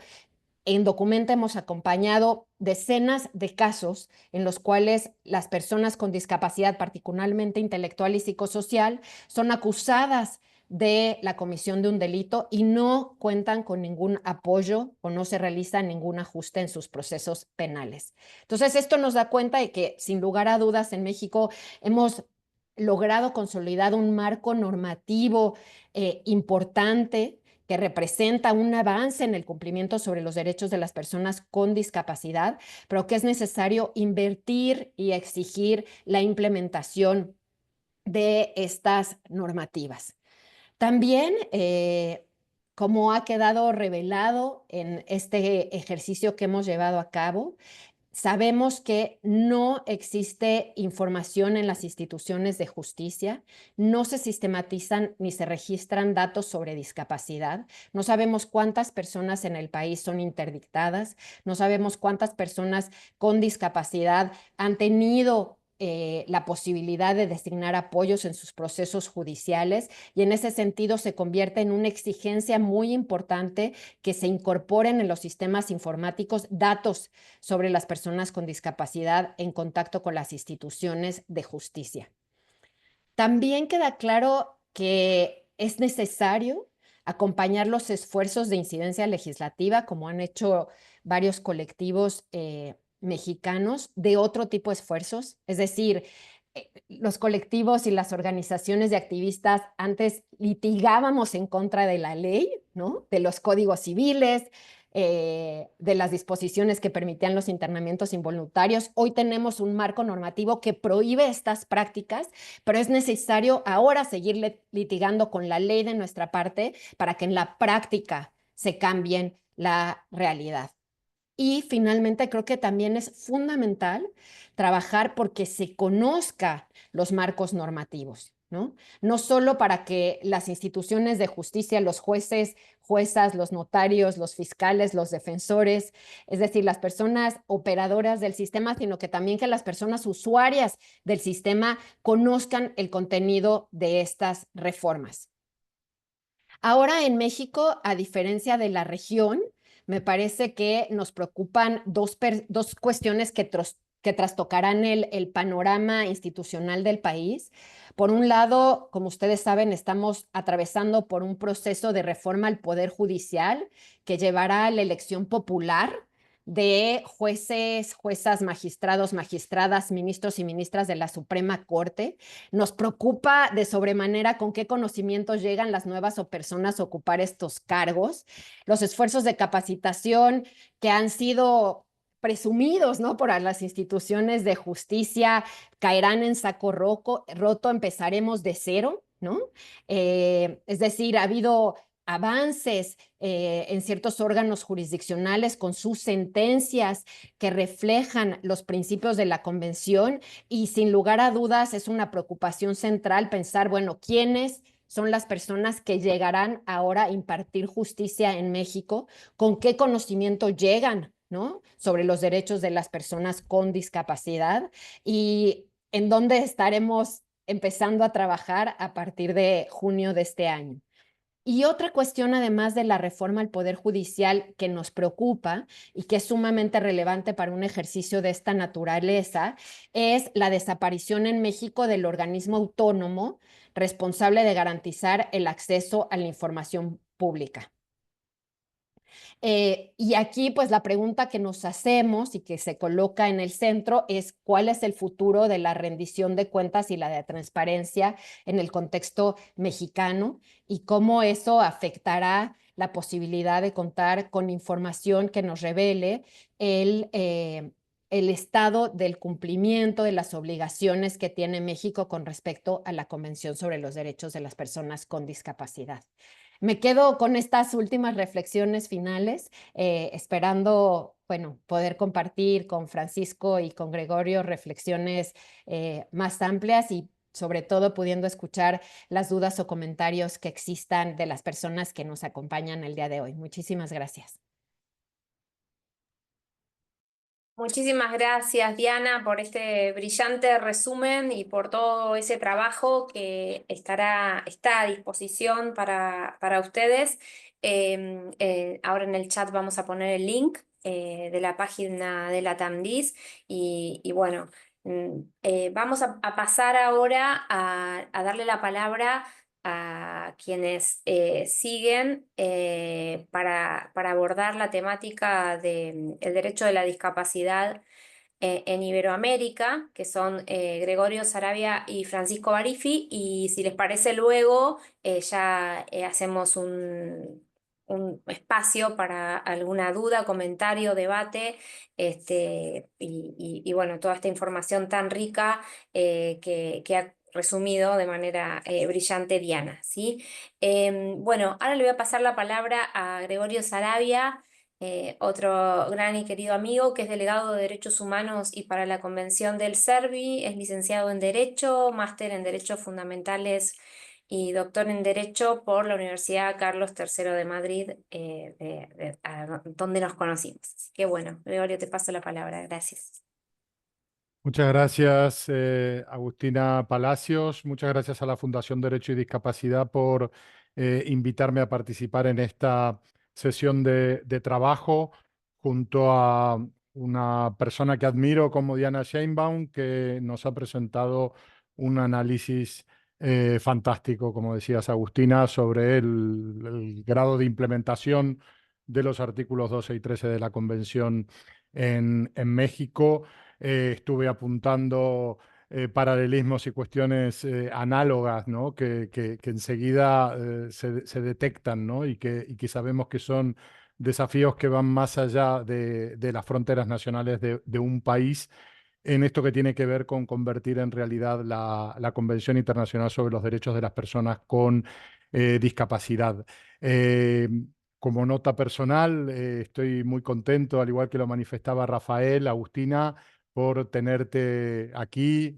en Documenta hemos acompañado decenas de casos en los cuales las personas con discapacidad, particularmente intelectual y psicosocial, son acusadas de la comisión de un delito y no cuentan con ningún apoyo o no se realiza ningún ajuste en sus procesos penales. Entonces, esto nos da cuenta de que, sin lugar a dudas, en México hemos logrado consolidar un marco normativo importante que representa un avance en el cumplimiento sobre los derechos de las personas con discapacidad, pero que es necesario invertir y exigir la implementación de estas normativas. También, como ha quedado revelado en este ejercicio que hemos llevado a cabo, sabemos que no existe información en las instituciones de justicia, no se sistematizan ni se registran datos sobre discapacidad, no sabemos cuántas personas en el país son interdictadas, no sabemos cuántas personas con discapacidad han tenido la posibilidad de designar apoyos en sus procesos judiciales, y en ese sentido se convierte en una exigencia muy importante que se incorporen en los sistemas informáticos datos sobre las personas con discapacidad en contacto con las instituciones de justicia. También queda claro que es necesario acompañar los esfuerzos de incidencia legislativa, como han hecho varios colectivos mexicanos, de otro tipo de esfuerzos. Es decir, los colectivos y las organizaciones de activistas antes litigábamos en contra de la ley, ¿no? De los códigos civiles, de las disposiciones que permitían los internamientos involuntarios. Hoy tenemos un marco normativo que prohíbe estas prácticas, pero es necesario ahora seguir litigando con la ley de nuestra parte para que en la práctica se cambien la realidad. Y finalmente creo que también es fundamental trabajar porque se conozca los marcos normativos, ¿no? No solo para que las instituciones de justicia, los jueces, juezas, los notarios, los fiscales, los defensores, es decir, las personas operadoras del sistema, sino que también que las personas usuarias del sistema conozcan el contenido de estas reformas. Ahora en México, a diferencia de la región, me parece que nos preocupan dos cuestiones que que trastocarán el panorama institucional del país. Por un lado, como ustedes saben, estamos atravesando por un proceso de reforma al Poder Judicial que llevará a la elección popular de jueces, juezas, magistrados, magistradas, ministros y ministras de la Suprema Corte. Nos preocupa de sobremanera con qué conocimientos llegan las nuevas o personas a ocupar estos cargos. Los esfuerzos de capacitación que han sido presumidos, ¿no?, por las instituciones de justicia caerán en saco roto, empezaremos de cero, ¿no? Es decir, ha habido avances en ciertos órganos jurisdiccionales con sus sentencias que reflejan los principios de la Convención y sin lugar a dudas es una preocupación central pensar, bueno, ¿quiénes son las personas que llegarán ahora a impartir justicia en México? ¿Con qué conocimiento llegan, ¿no?, sobre los derechos de las personas con discapacidad? Y en dónde estaremos empezando a trabajar a partir de junio de este año. Y otra cuestión, además de la reforma al Poder Judicial que nos preocupa y que es sumamente relevante para un ejercicio de esta naturaleza, es la desaparición en México del organismo autónomo responsable de garantizar el acceso a la información pública. Y aquí, pues la pregunta que nos hacemos y que se coloca en el centro es cuál es el futuro de la rendición de cuentas y la de transparencia en el contexto mexicano y cómo eso afectará la posibilidad de contar con información que nos revele el estado del cumplimiento de las obligaciones que tiene México con respecto a la Convención sobre los Derechos de las Personas con Discapacidad. Me quedo con estas últimas reflexiones finales, esperando, bueno, poder compartir con Francisco y con Gregorio reflexiones más amplias y sobre todo pudiendo escuchar las dudas o comentarios que existan de las personas que nos acompañan el día de hoy. Muchísimas gracias. Muchísimas gracias, Diana, por este brillante resumen y por todo ese trabajo que está a disposición para ustedes. Ahora en el chat vamos a poner el link de la página de la TAMDIS y bueno, vamos a pasar ahora a darle la palabra a quienes siguen para abordar la temática del derecho de la discapacidad en Iberoamérica, que son Gregorio Saravia y Francisco Barifi, y si les parece luego ya hacemos un espacio para alguna duda, comentario, debate, y bueno, toda esta información tan rica que ha resumido de manera brillante Diana, ¿sí? Bueno, ahora le voy a pasar la palabra a Gregorio Saravia, otro gran y querido amigo que es delegado de Derechos Humanos y para la Convención del CERVI, es licenciado en Derecho, máster en Derechos Fundamentales y doctor en Derecho por la Universidad Carlos III de Madrid, donde nos conocimos. Así que bueno, Gregorio, te paso la palabra. Gracias. Muchas gracias, Agustina Palacios. Muchas gracias a la Fundación Derecho y Discapacidad por invitarme a participar en esta sesión de trabajo junto a una persona que admiro como Diana Sheinbaum, que nos ha presentado un análisis fantástico, como decías, Agustina, sobre el grado de implementación de los artículos 12 y 13 de la Convención en México. Estuve apuntando paralelismos y cuestiones análogas, ¿no?, que enseguida se detectan, ¿no?, y que sabemos que son desafíos que van más allá de las fronteras nacionales de un país en esto que tiene que ver con convertir en realidad la Convención Internacional sobre los Derechos de las Personas con Discapacidad. Como nota personal, estoy muy contento, al igual que lo manifestaba Rafael, Agustina, por tenerte aquí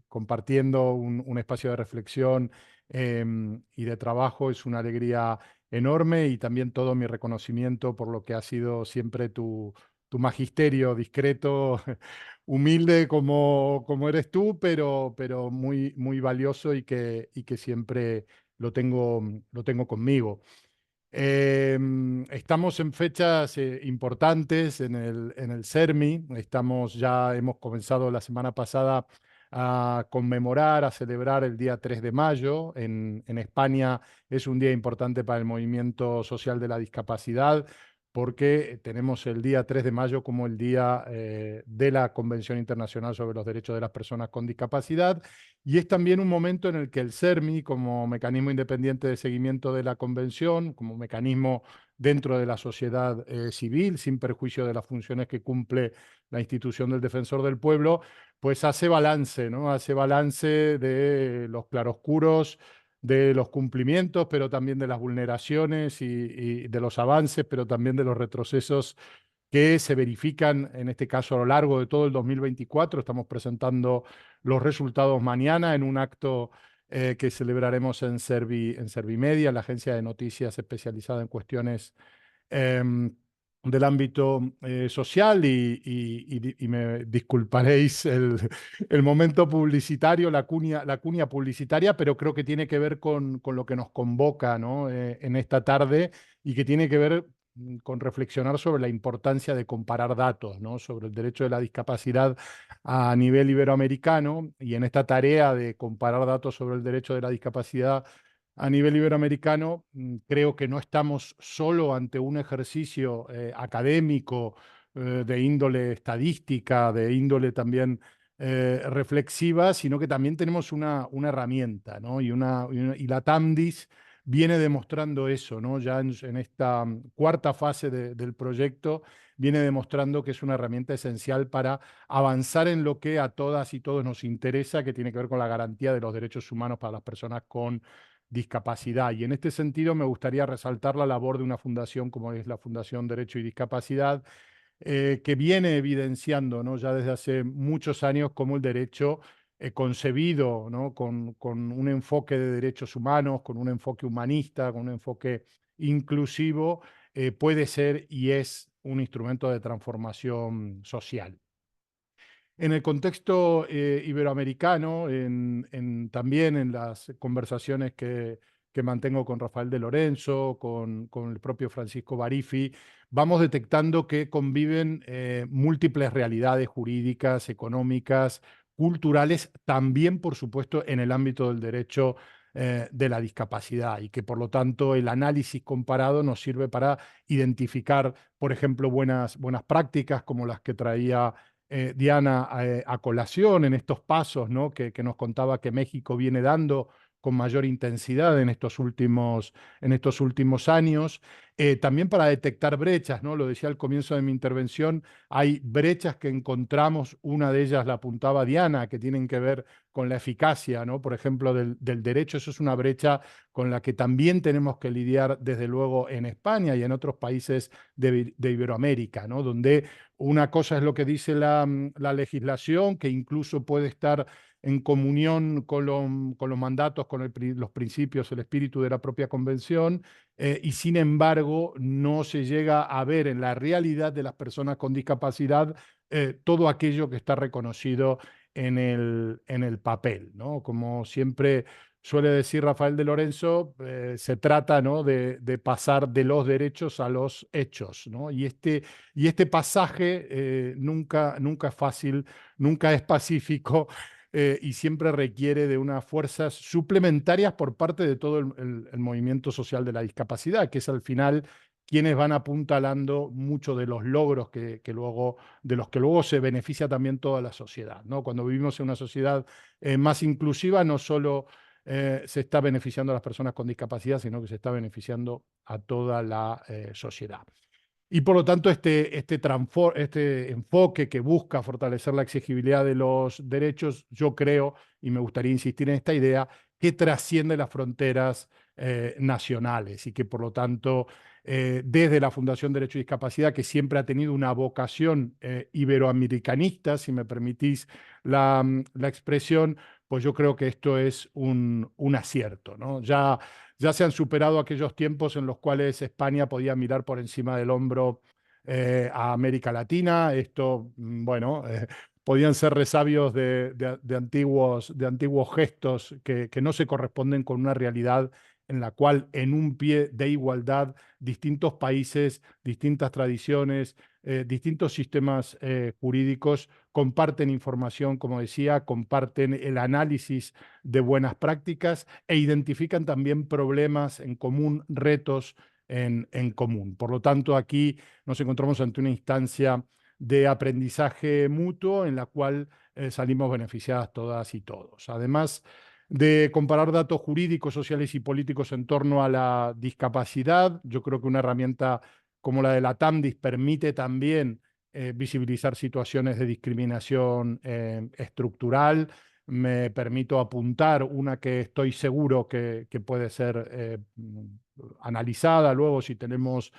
compartiendo un espacio de reflexión y de trabajo. Es una alegría enorme y también todo mi reconocimiento por lo que ha sido siempre tu magisterio discreto, humilde como eres tú, pero muy valioso y que siempre lo tengo conmigo. Estamos en fechas importantes en el CERMI. Hemos comenzado la semana pasada a conmemorar, a celebrar el día 3 de mayo. En España es un día importante para el movimiento social de la discapacidad porque tenemos el día 3 de mayo como el día de la Convención Internacional sobre los Derechos de las Personas con Discapacidad. Y es también un momento en el que el CERMI, como mecanismo independiente de seguimiento de la Convención, como mecanismo dentro de la sociedad civil, sin perjuicio de las funciones que cumple la institución del Defensor del Pueblo, pues hace balance, ¿no? Hace balance de los claroscuros, de los cumplimientos, pero también de las vulneraciones y de los avances, pero también de los retrocesos que se verifican, en este caso, a lo largo de todo el 2024. Estamos presentando los resultados mañana en un acto que celebraremos en Servimedia, la agencia de noticias especializada en cuestiones del ámbito social y me disculparéis el momento publicitario, la cuña publicitaria, pero creo que tiene que ver con lo que nos convoca, ¿no? En esta tarde y que tiene que ver con reflexionar sobre la importancia de comparar datos, ¿no? Sobre el derecho de la discapacidad a nivel iberoamericano y en esta tarea de comparar datos sobre el derecho de la discapacidad a nivel iberoamericano, creo que no estamos solo ante un ejercicio académico de índole estadística, de índole también reflexiva, sino que también tenemos una herramienta, ¿no? Y la TAMDIS viene demostrando eso, ¿no? Ya en esta cuarta fase del proyecto viene demostrando que es una herramienta esencial para avanzar en lo que a todas y todos nos interesa, que tiene que ver con la garantía de los derechos humanos para las personas con discapacidad. Y en este sentido me gustaría resaltar la labor de una fundación como es la Fundación Derecho y Discapacidad, que viene evidenciando, ¿no? Ya desde hace muchos años cómo el derecho concebido, ¿no? Con un enfoque de derechos humanos, con un enfoque humanista, con un enfoque inclusivo, puede ser y es un instrumento de transformación social. En el contexto iberoamericano, también en las conversaciones que mantengo con Rafael de Lorenzo, con el propio Francisco Barifi, vamos detectando que conviven múltiples realidades jurídicas, económicas, culturales, también, por supuesto, en el ámbito del derecho de la discapacidad y que, por lo tanto, el análisis comparado nos sirve para identificar, por ejemplo, buenas prácticas como las que traía Diana a colación en estos pasos, ¿no? que nos contaba que México viene dando con mayor intensidad en estos últimos años, también para detectar brechas, ¿no? Lo decía al comienzo de mi intervención, hay brechas que encontramos, una de ellas la apuntaba Diana, que tienen que ver con la eficacia, ¿no? Por ejemplo, del derecho. Eso es una brecha con la que también tenemos que lidiar, desde luego, en España y en otros países de Iberoamérica, ¿no? Donde una cosa es lo que dice la legislación, que incluso puede estar en comunión con los mandatos, con los principios, el espíritu de la propia convención, y sin embargo no se llega a ver en la realidad de las personas con discapacidad todo aquello que está reconocido en el papel, ¿no? Como siempre suele decir Rafael de Lorenzo, se trata, ¿no? de pasar de los derechos a los hechos, ¿no? Y este pasaje nunca es fácil, nunca es pacífico y siempre requiere de unas fuerzas suplementarias por parte de todo el movimiento social de la discapacidad, que es al final quienes van apuntalando muchos de los logros de los que luego se beneficia también toda la sociedad, ¿no? Cuando vivimos en una sociedad más inclusiva, no solo se está beneficiando a las personas con discapacidad, sino que se está beneficiando a toda la sociedad. Y por lo tanto, este enfoque que busca fortalecer la exigibilidad de los derechos, yo creo, y me gustaría insistir en esta idea, que trasciende las fronteras nacionales y que por lo tanto, desde la Fundación Derecho y Discapacidad, que siempre ha tenido una vocación iberoamericanista, si me permitís la expresión, pues yo creo que esto es un acierto, ¿no? Ya se han superado aquellos tiempos en los cuales España podía mirar por encima del hombro a América Latina. Esto, bueno, podían ser resabios de antiguos gestos que no se corresponden con una realidad en la cual en un pie de igualdad distintos países, distintas tradiciones, distintos sistemas jurídicos comparten información, como decía, comparten el análisis de buenas prácticas e identifican también problemas en común, retos en común. Por lo tanto, aquí nos encontramos ante una instancia de aprendizaje mutuo en la cual salimos beneficiadas todas y todos. Además de comparar datos jurídicos, sociales y políticos en torno a la discapacidad, yo creo que una herramienta como la de la TAMDIS permite también visibilizar situaciones de discriminación estructural. Me permito apuntar una que estoy seguro que puede ser analizada luego si tenemos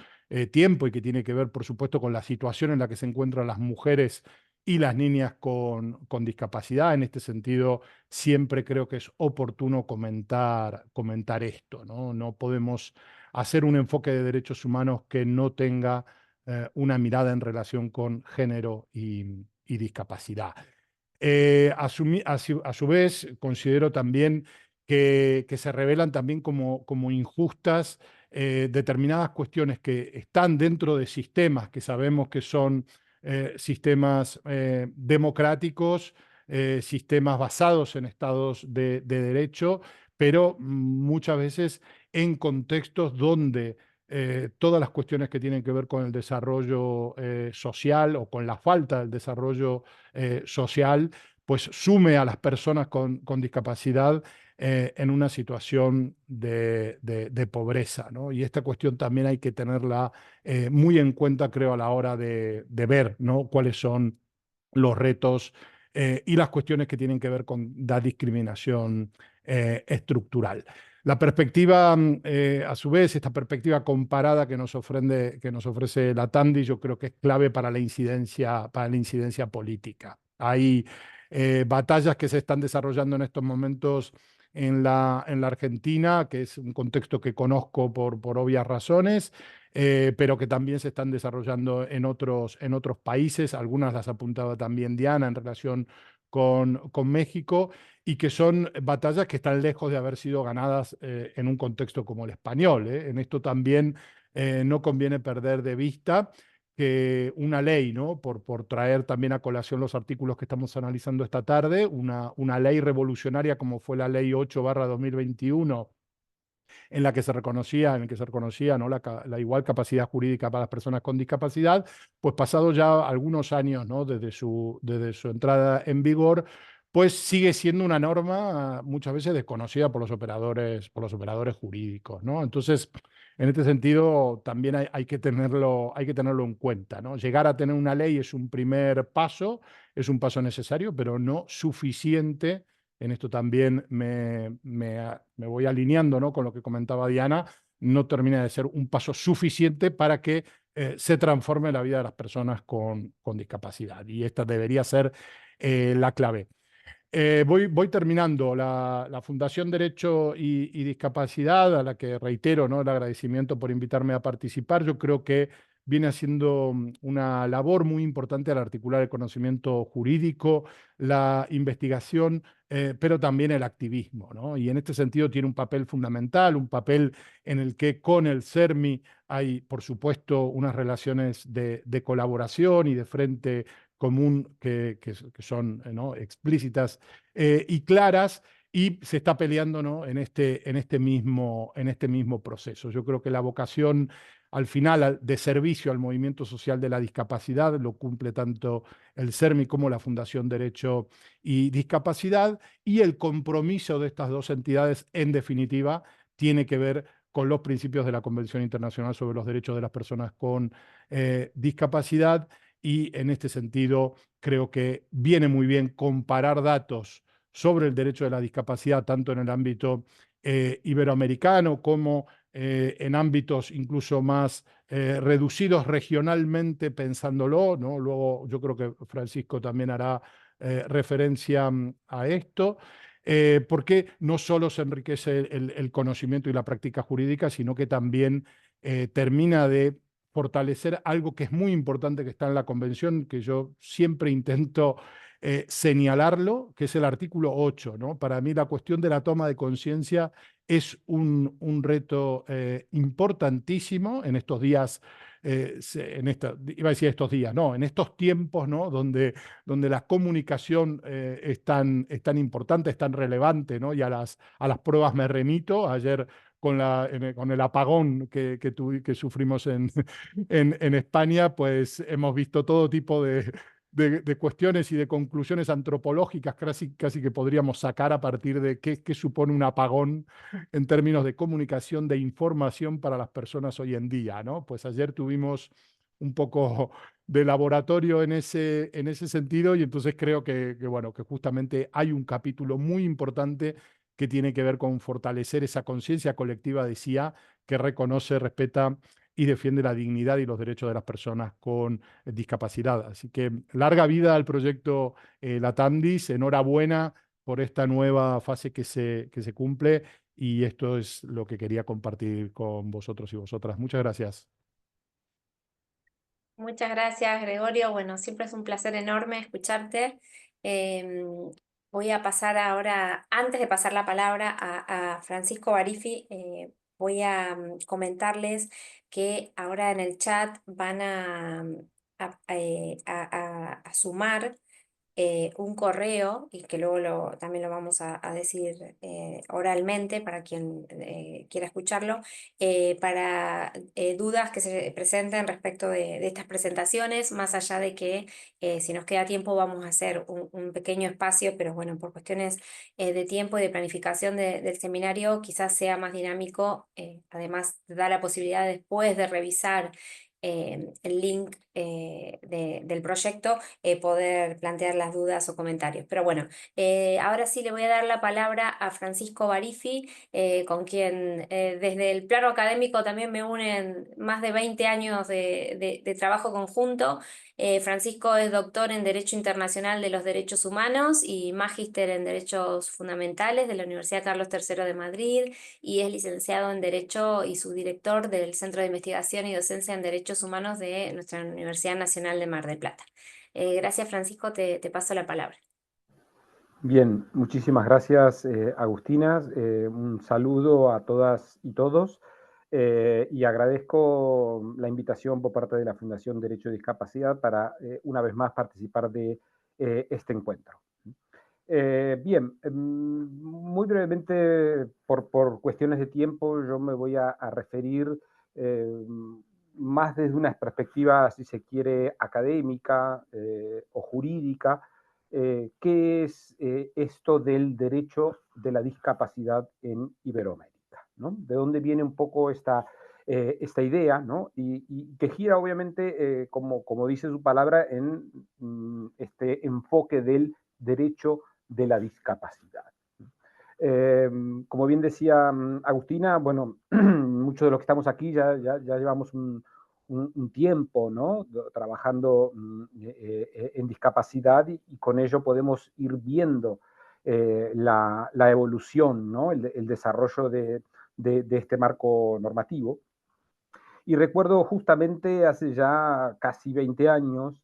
tiempo y que tiene que ver, por supuesto, con la situación en la que se encuentran las mujeres y las niñas con discapacidad. En este sentido, siempre creo que es oportuno comentar esto, ¿no? No podemos hacer un enfoque de derechos humanos que no tenga una mirada en relación con género y discapacidad. A su vez, considero también que se revelan también como injustas determinadas cuestiones que están dentro de sistemas que sabemos que son sistemas democráticos, sistemas basados en estados de derecho, pero muchas veces en contextos donde todas las cuestiones que tienen que ver con el desarrollo social o con la falta del desarrollo social, pues sume a las personas con discapacidad en una situación de pobreza, ¿no? Y esta cuestión también hay que tenerla muy en cuenta, creo, a la hora de ver, ¿no?, cuáles son los retos y las cuestiones que tienen que ver con la discriminación estructural. La perspectiva, a su vez, esta perspectiva comparada que nos ofrece la TAMDIS, yo creo que es clave para la incidencia política. Hay batallas que se están desarrollando en estos momentos en la Argentina, que es un contexto que conozco por obvias razones, pero que también se están desarrollando en otros países. Algunas las apuntaba también Diana en relación con México, y que son batallas que están lejos de haber sido ganadas en un contexto como el español. En esto también no conviene perder de vista que una ley, ¿no?, por traer también a colación los artículos que estamos analizando esta tarde, una ley revolucionaria como fue la Ley 8/2021, en la que se reconocía, ¿no?, la igual capacidad jurídica para las personas con discapacidad, pues pasado ya algunos años, ¿no?, desde su entrada en vigor, pues sigue siendo una norma muchas veces desconocida por los operadores jurídicos, ¿no? Entonces, en este sentido, también hay que tenerlo en cuenta, ¿no? Llegar a tener una ley es un primer paso, es un paso necesario, pero no suficiente. En esto también me voy alineando, ¿no?, con lo que comentaba Diana. No termina de ser un paso suficiente para que se transforme la vida de las personas con discapacidad. Y esta debería ser la clave. Voy terminando. La Fundación Derecho y Discapacidad, a la que reitero, ¿no?, el agradecimiento por invitarme a participar, yo creo que viene haciendo una labor muy importante al articular el conocimiento jurídico, la investigación, pero también el activismo, ¿no? Y en este sentido tiene un papel fundamental, un papel en el que con el CERMI hay, por supuesto, unas relaciones de colaboración y de frente común que son, ¿no?, explícitas y claras, y se está peleando, ¿no?, en este mismo proceso. Yo creo que la vocación al final de servicio al movimiento social de la discapacidad lo cumple tanto el CERMI como la Fundación Derecho y Discapacidad, y el compromiso de estas dos entidades, en definitiva, tiene que ver con los principios de la Convención Internacional sobre los Derechos de las Personas con Discapacidad. Y en este sentido creo que viene muy bien comparar datos sobre el derecho de la discapacidad, tanto en el ámbito iberoamericano como en ámbitos incluso más reducidos regionalmente, pensándolo, ¿no? Luego yo creo que Francisco también hará referencia a esto, porque no solo se enriquece el conocimiento y la práctica jurídica, sino que también termina de fortalecer algo que es muy importante, que está en la Convención, que yo siempre intento señalarlo, que es el artículo 8, ¿no? Para mí la cuestión de la toma de conciencia es un reto importantísimo en estos días, iba a decir estos días, no, en estos tiempos, ¿no? Donde la comunicación es tan importante, es tan relevante, ¿no? Y a las pruebas me remito. Ayer con el apagón que sufrimos en España, pues hemos visto todo tipo de cuestiones y de conclusiones antropológicas casi que podríamos sacar a partir de qué supone un apagón en términos de comunicación, de información para las personas hoy en día, ¿no? Pues ayer tuvimos un poco de laboratorio en ese sentido, y entonces creo bueno, que justamente hay un capítulo muy importante que tiene que ver con fortalecer esa conciencia colectiva de CIA que reconoce, respeta y defiende la dignidad y los derechos de las personas con discapacidad. Así que larga vida al proyecto LATAMDIS, enhorabuena por esta nueva fase que se cumple, y esto es lo que quería compartir con vosotros y vosotras. Muchas gracias. Muchas gracias, Gregorio. Bueno, siempre es un placer enorme escucharte. Voy a pasar ahora, antes de pasar la palabra a Francisco Barifi, voy a comentarles que ahora en el chat van a sumar un correo, y que luego también lo vamos a decir oralmente para quien quiera escucharlo, para dudas que se presenten respecto de estas presentaciones, más allá de que si nos queda tiempo vamos a hacer un pequeño espacio, pero bueno, por cuestiones de tiempo y de planificación del seminario quizás sea más dinámico, además da la posibilidad después de revisar el link del proyecto, poder plantear las dudas o comentarios. Pero bueno, ahora sí le voy a dar la palabra a Francisco Barifi, con quien desde el plano académico también me unen más de 20 años de trabajo conjunto. Francisco es doctor en Derecho Internacional de los Derechos Humanos y magíster en Derechos Fundamentales de la Universidad Carlos III de Madrid, y es licenciado en Derecho y subdirector del Centro de Investigación y Docencia en Derechos Humanos de nuestra Universidad Nacional de Mar del Plata. Gracias, Francisco, te paso la palabra. Bien, muchísimas gracias, Agustina. Un saludo a todas y todos, y agradezco la invitación por parte de la Fundación Derecho y Discapacidad para una vez más participar de este encuentro. Bien, muy brevemente, por cuestiones de tiempo, yo me voy a referir más desde una perspectiva, si se quiere, académica o jurídica. ¿Qué es esto del derecho de la discapacidad en Iberoamérica, ¿no? ¿De dónde viene un poco esta idea, ¿no? Y que gira, obviamente, como dice su palabra, en este enfoque del derecho de la discapacidad? Como bien decía Agustina, bueno, muchos de los que estamos aquí ya llevamos un tiempo, ¿no? Trabajando en discapacidad, y con ello podemos ir viendo la evolución, ¿no? El desarrollo de este marco normativo. Y recuerdo justamente hace ya casi 20 años,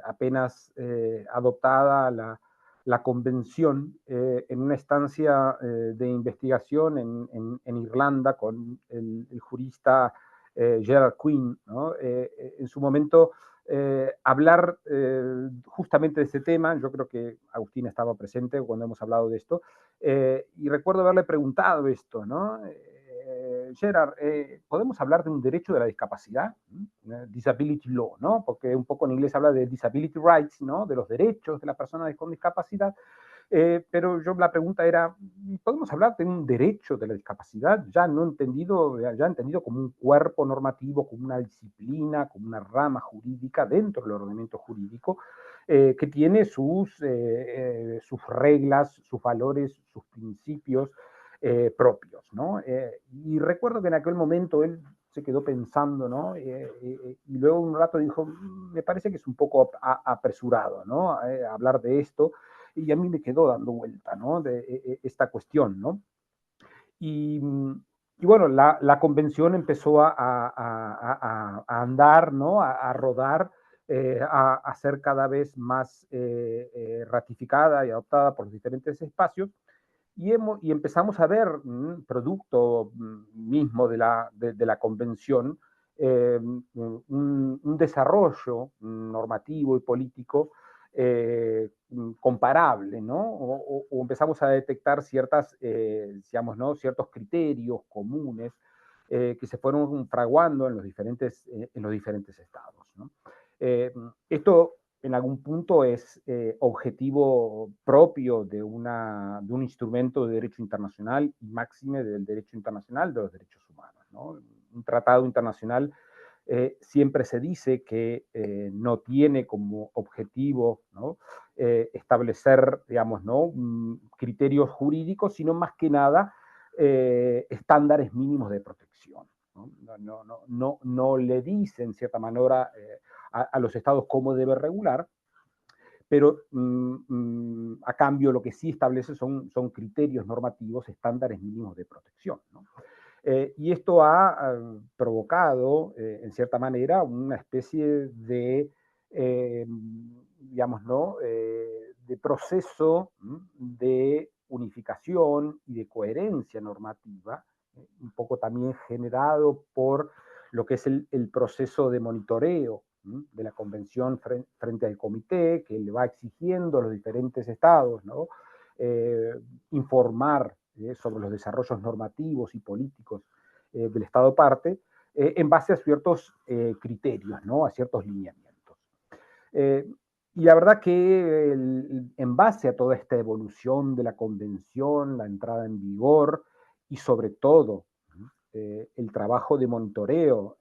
apenas adoptada la convención, en una estancia de investigación en Irlanda con el jurista Gerard Quinn, ¿no? En su momento, hablar justamente de este tema. Yo creo que Agustina estaba presente cuando hemos hablado de esto, y recuerdo haberle preguntado esto, ¿no? Gerard, ¿podemos hablar de un derecho de la discapacidad? Disability law, ¿no? Porque un poco en inglés habla de disability rights, ¿no? De los derechos de las personas con discapacidad. Pero la pregunta era, ¿podemos hablar de un derecho de la discapacidad ya entendido como un cuerpo normativo, como una disciplina, como una rama jurídica dentro del ordenamiento jurídico, que tiene sus reglas, sus valores, sus principios propios, ¿no? Y recuerdo que en aquel momento él se quedó pensando, ¿no? Y luego un rato dijo, me parece que es un poco apresurado, ¿no? Hablar de esto. Y a mí me quedó dando vuelta, ¿no? De esta cuestión, ¿no? Y bueno, la convención empezó a andar, ¿no? A rodar a ser cada vez más ratificada y adoptada por los diferentes espacios, y empezamos a ver, producto mismo de la convención, un desarrollo normativo y político comparable, ¿no? O empezamos a detectar digamos, ¿no?, ciertos criterios comunes que se fueron fraguando en los diferentes estados, ¿no? Esto en algún punto es objetivo propio de un instrumento de derecho internacional y máxime del derecho internacional de los derechos humanos, ¿no? Un tratado internacional siempre se dice que no tiene como objetivo, ¿no?, establecer, digamos, ¿no?, criterios jurídicos, sino más que nada estándares mínimos de protección, ¿no? No le dice, en cierta manera, a los estados cómo debe regular, pero a cambio lo que sí establece son criterios normativos, estándares mínimos de protección, ¿no? Y esto ha provocado, en cierta manera, una especie de, digamos, ¿no?, de proceso de unificación y de coherencia normativa, un poco también generado por lo que es el proceso de monitoreo de la convención frente al comité, que le va exigiendo a los diferentes estados, ¿no?, informar sobre los desarrollos normativos y políticos del Estado parte, en base a ciertos criterios, ¿no?, a ciertos lineamientos. Y la verdad que en base a toda esta evolución de la convención, la entrada en vigor y sobre todo el trabajo de monitoreo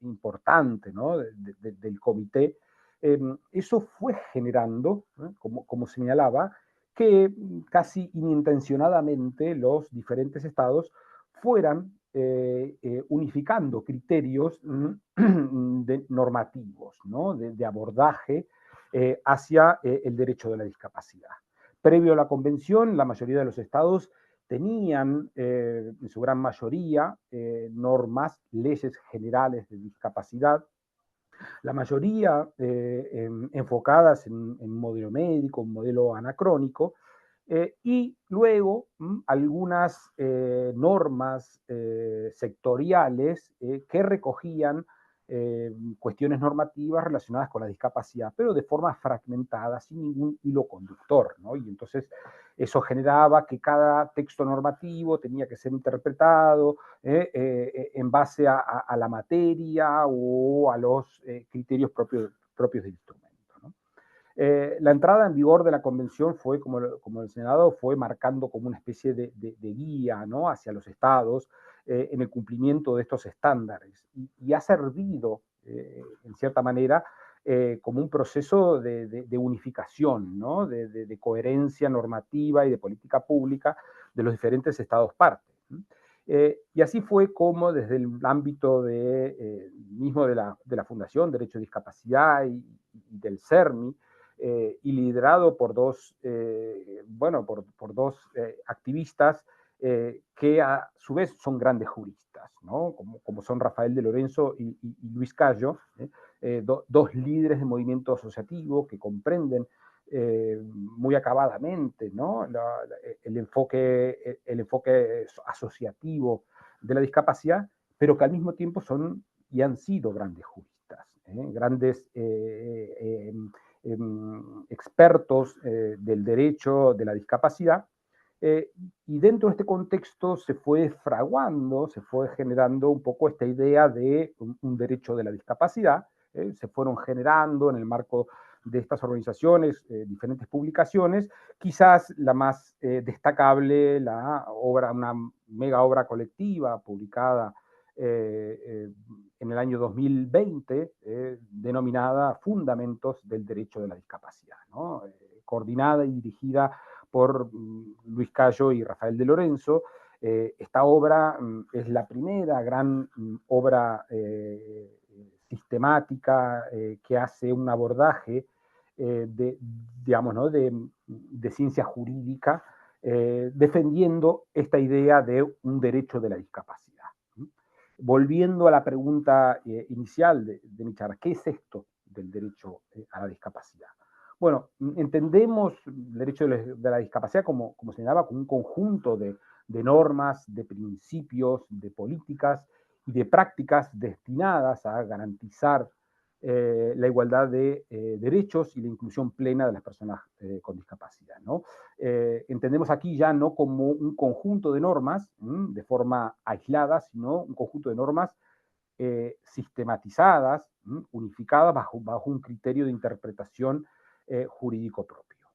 importante, ¿no?, del comité, eso fue generando, como señalaba, que casi inintencionadamente los diferentes estados fueran unificando criterios normativos, ¿no?, de abordaje hacia el derecho de la discapacidad. Previo a la convención, la mayoría de los estados tenían, en su gran mayoría, normas, leyes generales de discapacidad, la mayoría enfocadas en un modelo médico, un modelo anacrónico, y luego algunas normas sectoriales que recogían cuestiones normativas relacionadas con la discapacidad, pero de forma fragmentada, sin ningún hilo conductor, ¿no? Y entonces eso generaba que cada texto normativo tenía que ser interpretado en base a la materia o a los criterios propios del instrumento, ¿no? La entrada en vigor de la convención fue, como el Senado, fue marcando como una especie de guía, ¿no?, hacia los estados en el cumplimiento de estos estándares y ha servido, en cierta manera, como un proceso de unificación, ¿no?, de coherencia normativa y de política pública de los diferentes estados partes. Y así fue como desde el ámbito mismo de la Fundación Derecho a Discapacidad y del CERMI, y liderado por dos activistas que a su vez son grandes juristas, ¿no?, como son Rafael de Lorenzo y Luis Cayo, dos líderes del movimiento asociativo que comprenden muy acabadamente, ¿no?, el enfoque asociativo de la discapacidad, pero que al mismo tiempo son y han sido grandes juristas, grandes expertos del derecho de la discapacidad, y dentro de este contexto se fue fraguando, se fue generando un poco esta idea de un derecho de la discapacidad, se fueron generando en el marco de estas organizaciones diferentes publicaciones, quizás la más destacable, una mega obra colectiva publicada en el año 2020, denominada Fundamentos del Derecho de la Discapacidad, ¿no?, coordinada y dirigida por Luis Cayo y Rafael de Lorenzo. Esta obra es la primera gran obra sistemática que hace un abordaje digamos, ¿no?, de ciencia jurídica, defendiendo esta idea de un derecho de la discapacidad. Volviendo a la pregunta inicial de mi charla, ¿qué es esto del derecho a la discapacidad. Bueno, entendemos el derecho de la discapacidad como señalaba, como un conjunto de normas, de principios, de políticas y de prácticas destinadas a garantizar la igualdad de derechos y la inclusión plena de las personas con discapacidad, ¿no? Entendemos aquí ya no como un conjunto de normas de forma aislada, sino un conjunto de normas sistematizadas, unificadas bajo un criterio de interpretación jurídico propio.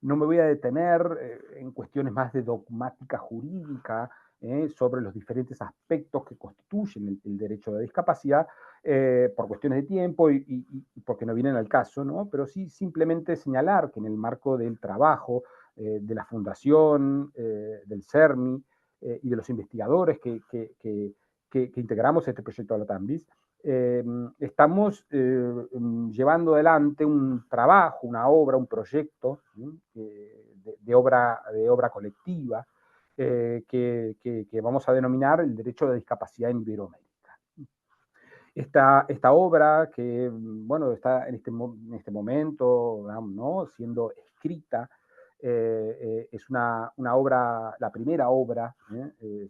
No me voy a detener en cuestiones más de dogmática jurídica sobre los diferentes aspectos que constituyen el derecho de discapacidad por cuestiones de tiempo y porque no vienen al caso, ¿no? Pero sí simplemente señalar que en el marco del trabajo de la Fundación, del CERMI y de los investigadores que integramos este proyecto de la TAMBIS, estamos llevando adelante un trabajo, una obra, un proyecto de obra colectiva que vamos a denominar el derecho de discapacidad en Iberoamérica. Esta obra que, bueno, está en este momento, ¿no?, siendo escrita, es una obra, la primera obra,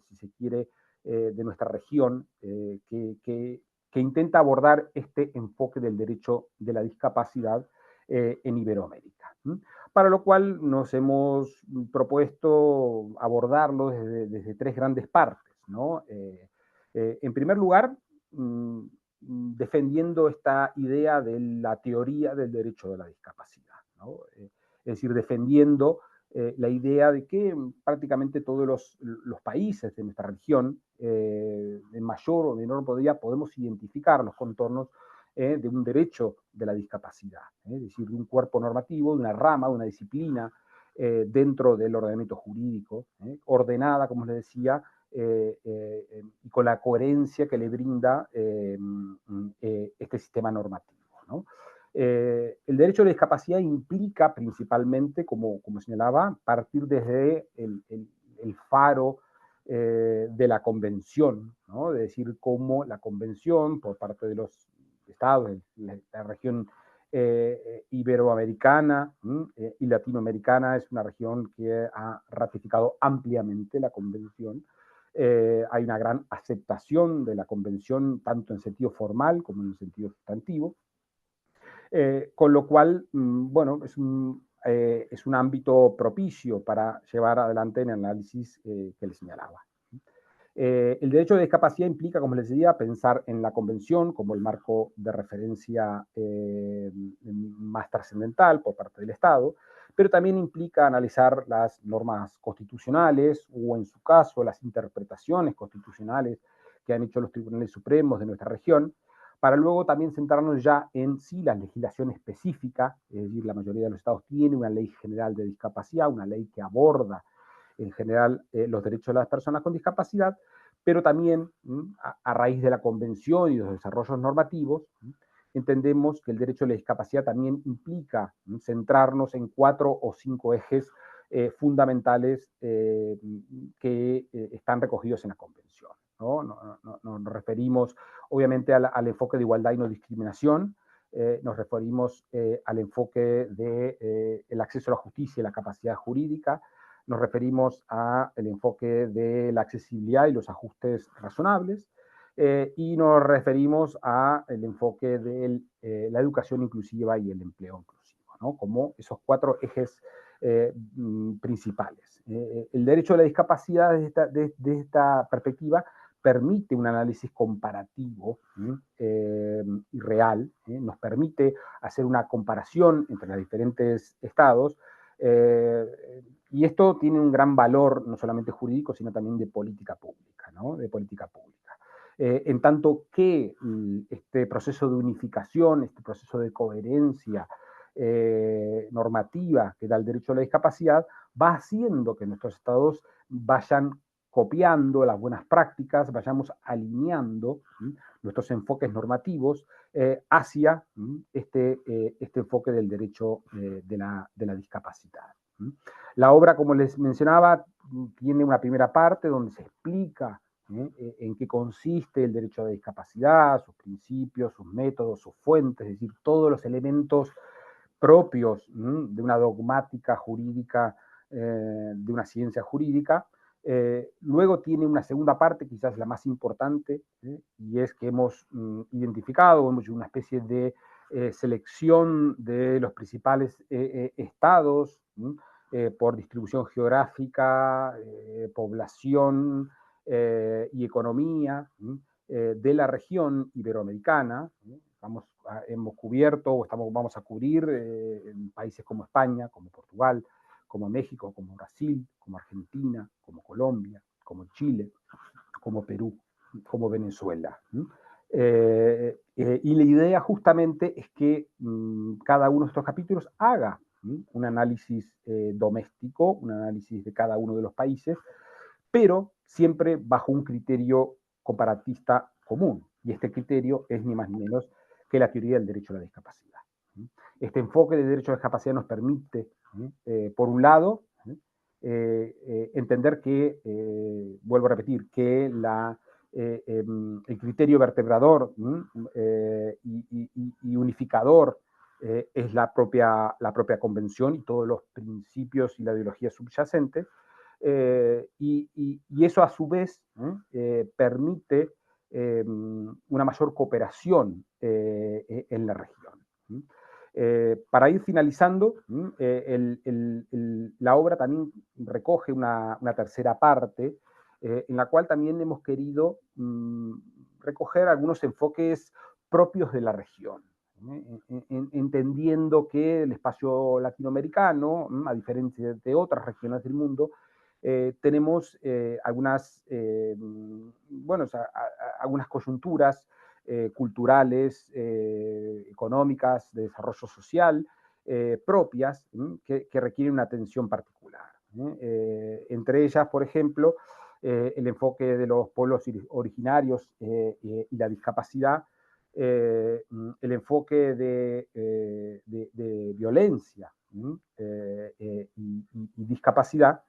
si se quiere, de nuestra región, que intenta abordar este enfoque del derecho de la discapacidad en Iberoamérica. Para lo cual nos hemos propuesto abordarlo desde tres grandes partes, ¿no? En primer lugar, defendiendo esta idea de la teoría del derecho de la discapacidad, ¿no? Es decir, defendiendo la idea de que prácticamente todos los países de nuestra región, en mayor o menor medida, podemos identificar los contornos de un derecho de la discapacidad, es decir, de un cuerpo normativo, de una rama, de una disciplina dentro del ordenamiento jurídico, ordenada, como les decía, y con la coherencia que le brinda este sistema normativo, ¿no? El derecho a la discapacidad implica principalmente, como señalaba, partir desde el faro de la convención, ¿no? Es decir, cómo la convención por parte de los estados, de la región iberoamericana y latinoamericana es una región que ha ratificado ampliamente la convención. Hay una gran aceptación de la convención, tanto en sentido formal como en sentido sustantivo. Con lo cual, bueno, es un ámbito propicio para llevar adelante el análisis que les señalaba. El derecho de discapacidad implica, como les decía, pensar en la convención como el marco de referencia más trascendental por parte del Estado, pero también implica analizar las normas constitucionales o, en su caso, las interpretaciones constitucionales que han hecho los tribunales supremos de nuestra región, para luego también centrarnos ya en sí la legislación específica, es decir, la mayoría de los estados tiene una ley general de discapacidad, una ley que aborda en general los derechos de las personas con discapacidad, pero también a raíz de la convención y los desarrollos normativos, entendemos que el derecho a la discapacidad también implica centrarnos en 4 o 5 ejes fundamentales que están recogidos en la convención, ¿no? Nos referimos obviamente al enfoque de igualdad y no discriminación, nos referimos al enfoque del acceso a la justicia y la capacidad jurídica, nos referimos al enfoque de la accesibilidad y los ajustes razonables, y nos referimos al enfoque de la educación inclusiva y el empleo inclusivo, ¿no? Como esos 4 ejes principales. El derecho a la discapacidad desde esta perspectiva permite un análisis comparativo y real, nos permite hacer una comparación entre los diferentes estados, y esto tiene un gran valor, no solamente jurídico, sino también de política pública, ¿no? De política pública. En tanto que este proceso de unificación, este proceso de coherencia normativa que da el derecho a la discapacidad, va haciendo que nuestros estados vayan copiando las buenas prácticas, vayamos alineando nuestros enfoques normativos hacia este enfoque del derecho de la discapacidad. La obra, como les mencionaba, tiene una primera parte donde se explica en qué consiste el derecho a la discapacidad, sus principios, sus métodos, sus fuentes, es decir, todos los elementos propios de una dogmática jurídica, de una ciencia jurídica. Luego tiene una segunda parte, quizás la más importante, y es que hemos identificado, hemos hecho una especie de selección de los principales estados por distribución geográfica, población y economía de la región iberoamericana. Hemos cubierto o vamos a cubrir en países como España, como Portugal, como México, como Brasil, como Argentina, como Colombia, como Chile, como Perú, como Venezuela. Y la idea justamente es que cada uno de estos capítulos haga un análisis doméstico, un análisis de cada uno de los países, pero siempre bajo un criterio comparatista común. Y este criterio es ni más ni menos que la teoría del derecho a la discapacidad. Este enfoque de derecho a la discapacidad nos permite, por un lado, entender que, vuelvo a repetir, que el criterio vertebrador y unificador es la propia convención y todos los principios y la ideología subyacente, y eso a su vez permite una mayor cooperación en la región. Para ir finalizando, la obra también recoge una tercera parte en la cual también hemos querido recoger algunos enfoques propios de la región, entendiendo que el espacio latinoamericano, a diferencia de otras regiones del mundo, tenemos algunas coyunturas culturales, económicas, de desarrollo social, propias, que requieren una atención particular. Entre ellas, por ejemplo, el enfoque de los pueblos originarios y la discapacidad, el enfoque de violencia y discapacidad,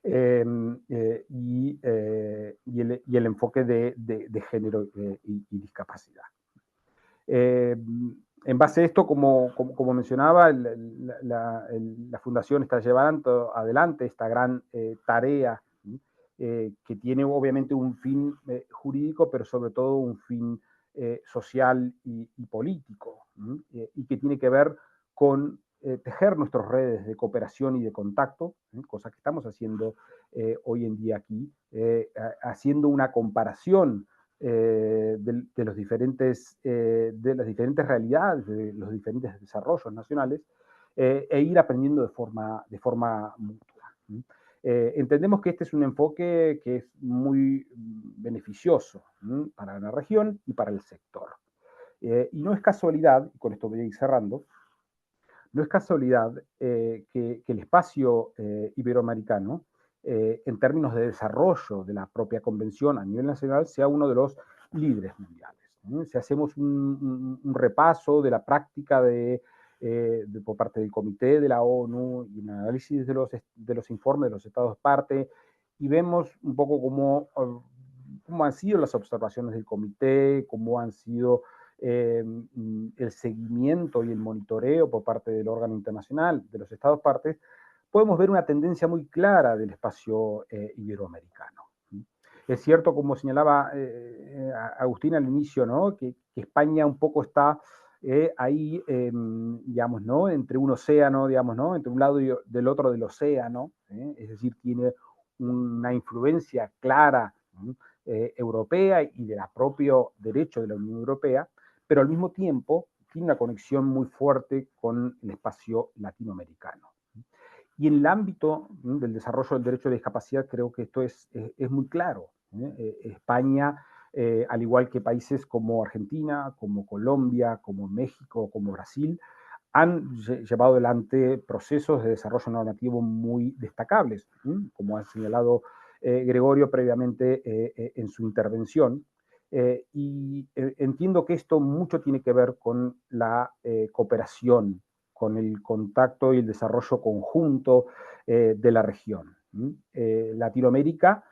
y el enfoque de género y discapacidad. En base a esto, como mencionaba, la Fundación está llevando adelante esta gran tarea que tiene obviamente un fin jurídico, pero sobre todo un fin social y político, y que tiene que ver con tejer nuestras redes de cooperación y de contacto, cosa que estamos haciendo hoy en día aquí, haciendo una comparación de las diferentes realidades, de los diferentes desarrollos nacionales, e ir aprendiendo de forma mutua. Entendemos que este es un enfoque que es muy beneficioso para la región y para el sector. Y no es casualidad, y con esto voy a ir cerrando, no es casualidad que el espacio iberoamericano, en términos de desarrollo de la propia convención a nivel nacional, sea uno de los líderes mundiales. Si hacemos un repaso de la práctica por parte del Comité de la ONU y un análisis de los informes de los estados parte, y vemos un poco cómo han sido las observaciones del Comité, cómo han sido el seguimiento y el monitoreo por parte del órgano internacional de los estados partes, podemos ver una tendencia muy clara del espacio iberoamericano. Es cierto, como señalaba Agustín al inicio, ¿no? que España un poco está ahí, digamos, ¿no? entre un océano, digamos, ¿no? entre un lado y del otro del océano, es decir, tiene una influencia clara europea y del propio derecho de la Unión Europea, pero al mismo tiempo tiene una conexión muy fuerte con el espacio latinoamericano. Y en el ámbito del desarrollo del derecho de discapacidad creo que esto es muy claro. España, al igual que países como Argentina, como Colombia, como México, como Brasil, han llevado adelante procesos de desarrollo normativo muy destacables, como ha señalado Gregorio previamente en su intervención. Y entiendo que esto mucho tiene que ver con la cooperación, con el contacto y el desarrollo conjunto de la región. Latinoamérica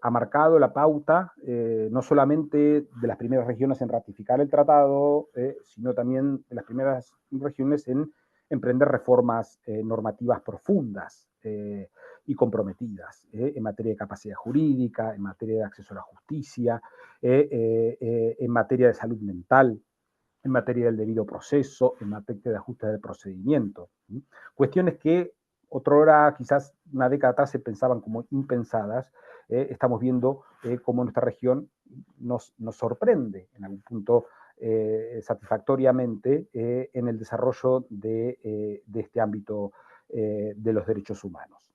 ha marcado la pauta no solamente de las primeras regiones en ratificar el tratado, sino también de las primeras regiones en emprender reformas normativas profundas y comprometidas en materia de capacidad jurídica, en materia de acceso a la justicia, en materia de salud mental, en materia del debido proceso, en materia de ajuste del procedimiento. Cuestiones que otrora, quizás una década atrás, se pensaban como impensadas. Estamos viendo cómo nuestra región nos sorprende en algún punto satisfactoriamente en el desarrollo de este ámbito de los derechos humanos.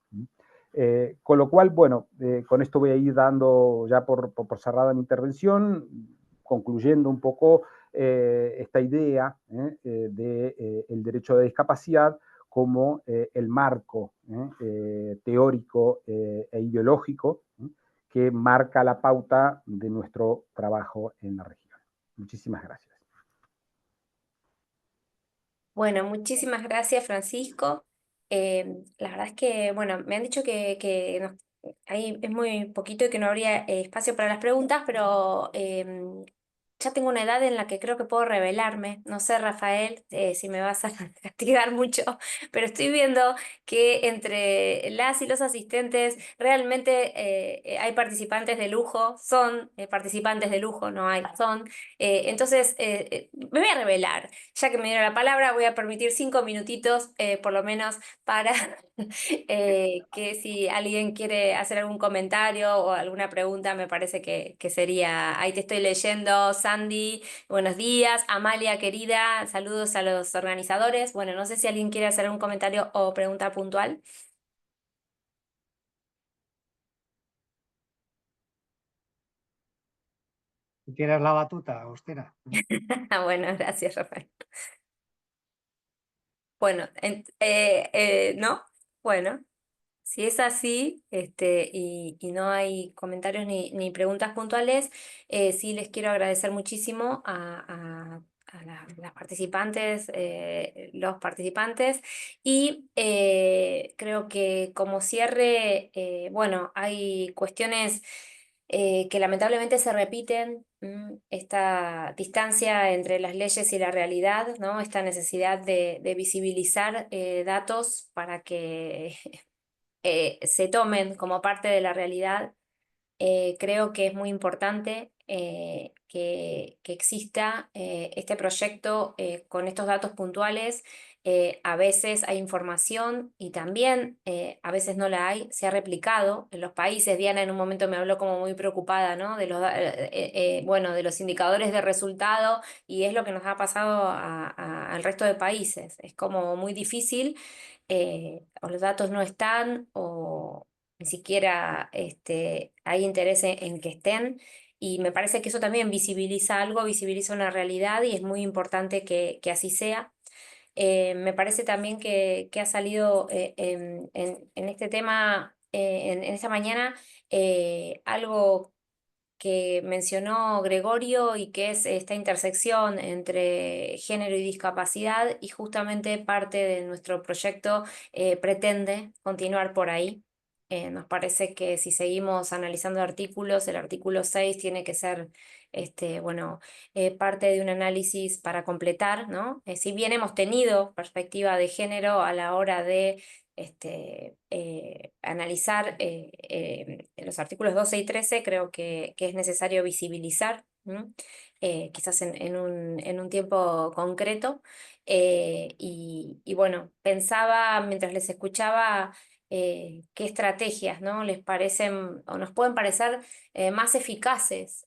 Con lo cual, bueno, con esto voy a ir dando ya por cerrada mi intervención, concluyendo un poco esta idea del derecho de discapacidad como el marco teórico e ideológico que marca la pauta de nuestro trabajo en la región. Muchísimas gracias. Bueno, muchísimas gracias, Francisco. La verdad es que, bueno, me han dicho que ahí es muy poquito y que no habría espacio para las preguntas, pero ya tengo una edad en la que creo que puedo revelarme. No sé, Rafael, si me vas a castigar mucho, pero estoy viendo que entre las y los asistentes realmente hay participantes de lujo, son participantes de lujo, no hay, son. Entonces, me voy a revelar. Ya que me dieron la palabra, voy a permitir 5 minutitos, por lo menos, para que si alguien quiere hacer algún comentario o alguna pregunta, me parece que sería, ahí te estoy leyendo, Sandy, buenos días, Amalia querida, saludos a los organizadores. Bueno, no sé si alguien quiere hacer un comentario o pregunta puntual. ¿Tienes la batuta, Agustina? Bueno, gracias, Rafael. Bueno, ¿no? Bueno. Si es así, y no hay comentarios ni preguntas puntuales, sí les quiero agradecer muchísimo a las participantes, los participantes, y creo que como cierre, bueno, hay cuestiones que lamentablemente se repiten, esta distancia entre las leyes y la realidad, ¿no? Esta necesidad de visibilizar datos para que se tomen como parte de la realidad. Creo que es muy importante que exista este proyecto con estos datos puntuales. A veces hay información y también a veces no la hay. Se ha replicado en los países. Diana en un momento me habló como muy preocupada, ¿no? De bueno, de los indicadores de resultado, y es lo que nos ha pasado al resto de países. Es como muy difícil, o los datos no están o ni siquiera hay interés en que estén, y me parece que eso también visibiliza algo, visibiliza una realidad, y es muy importante que así sea. Me parece también que ha salido en este tema, en esta mañana, algo que mencionó Gregorio, y que es esta intersección entre género y discapacidad, y justamente parte de nuestro proyecto pretende continuar por ahí. Nos parece que si seguimos analizando artículos, el artículo 6 tiene que ser bueno, parte de un análisis para completar, ¿no? Si bien hemos tenido perspectiva de género a la hora de analizar los artículos 12 y 13, creo que es necesario visibilizar, quizás en un tiempo concreto. Y bueno, pensaba mientras les escuchaba qué estrategias, ¿no? les parecen o nos pueden parecer más eficaces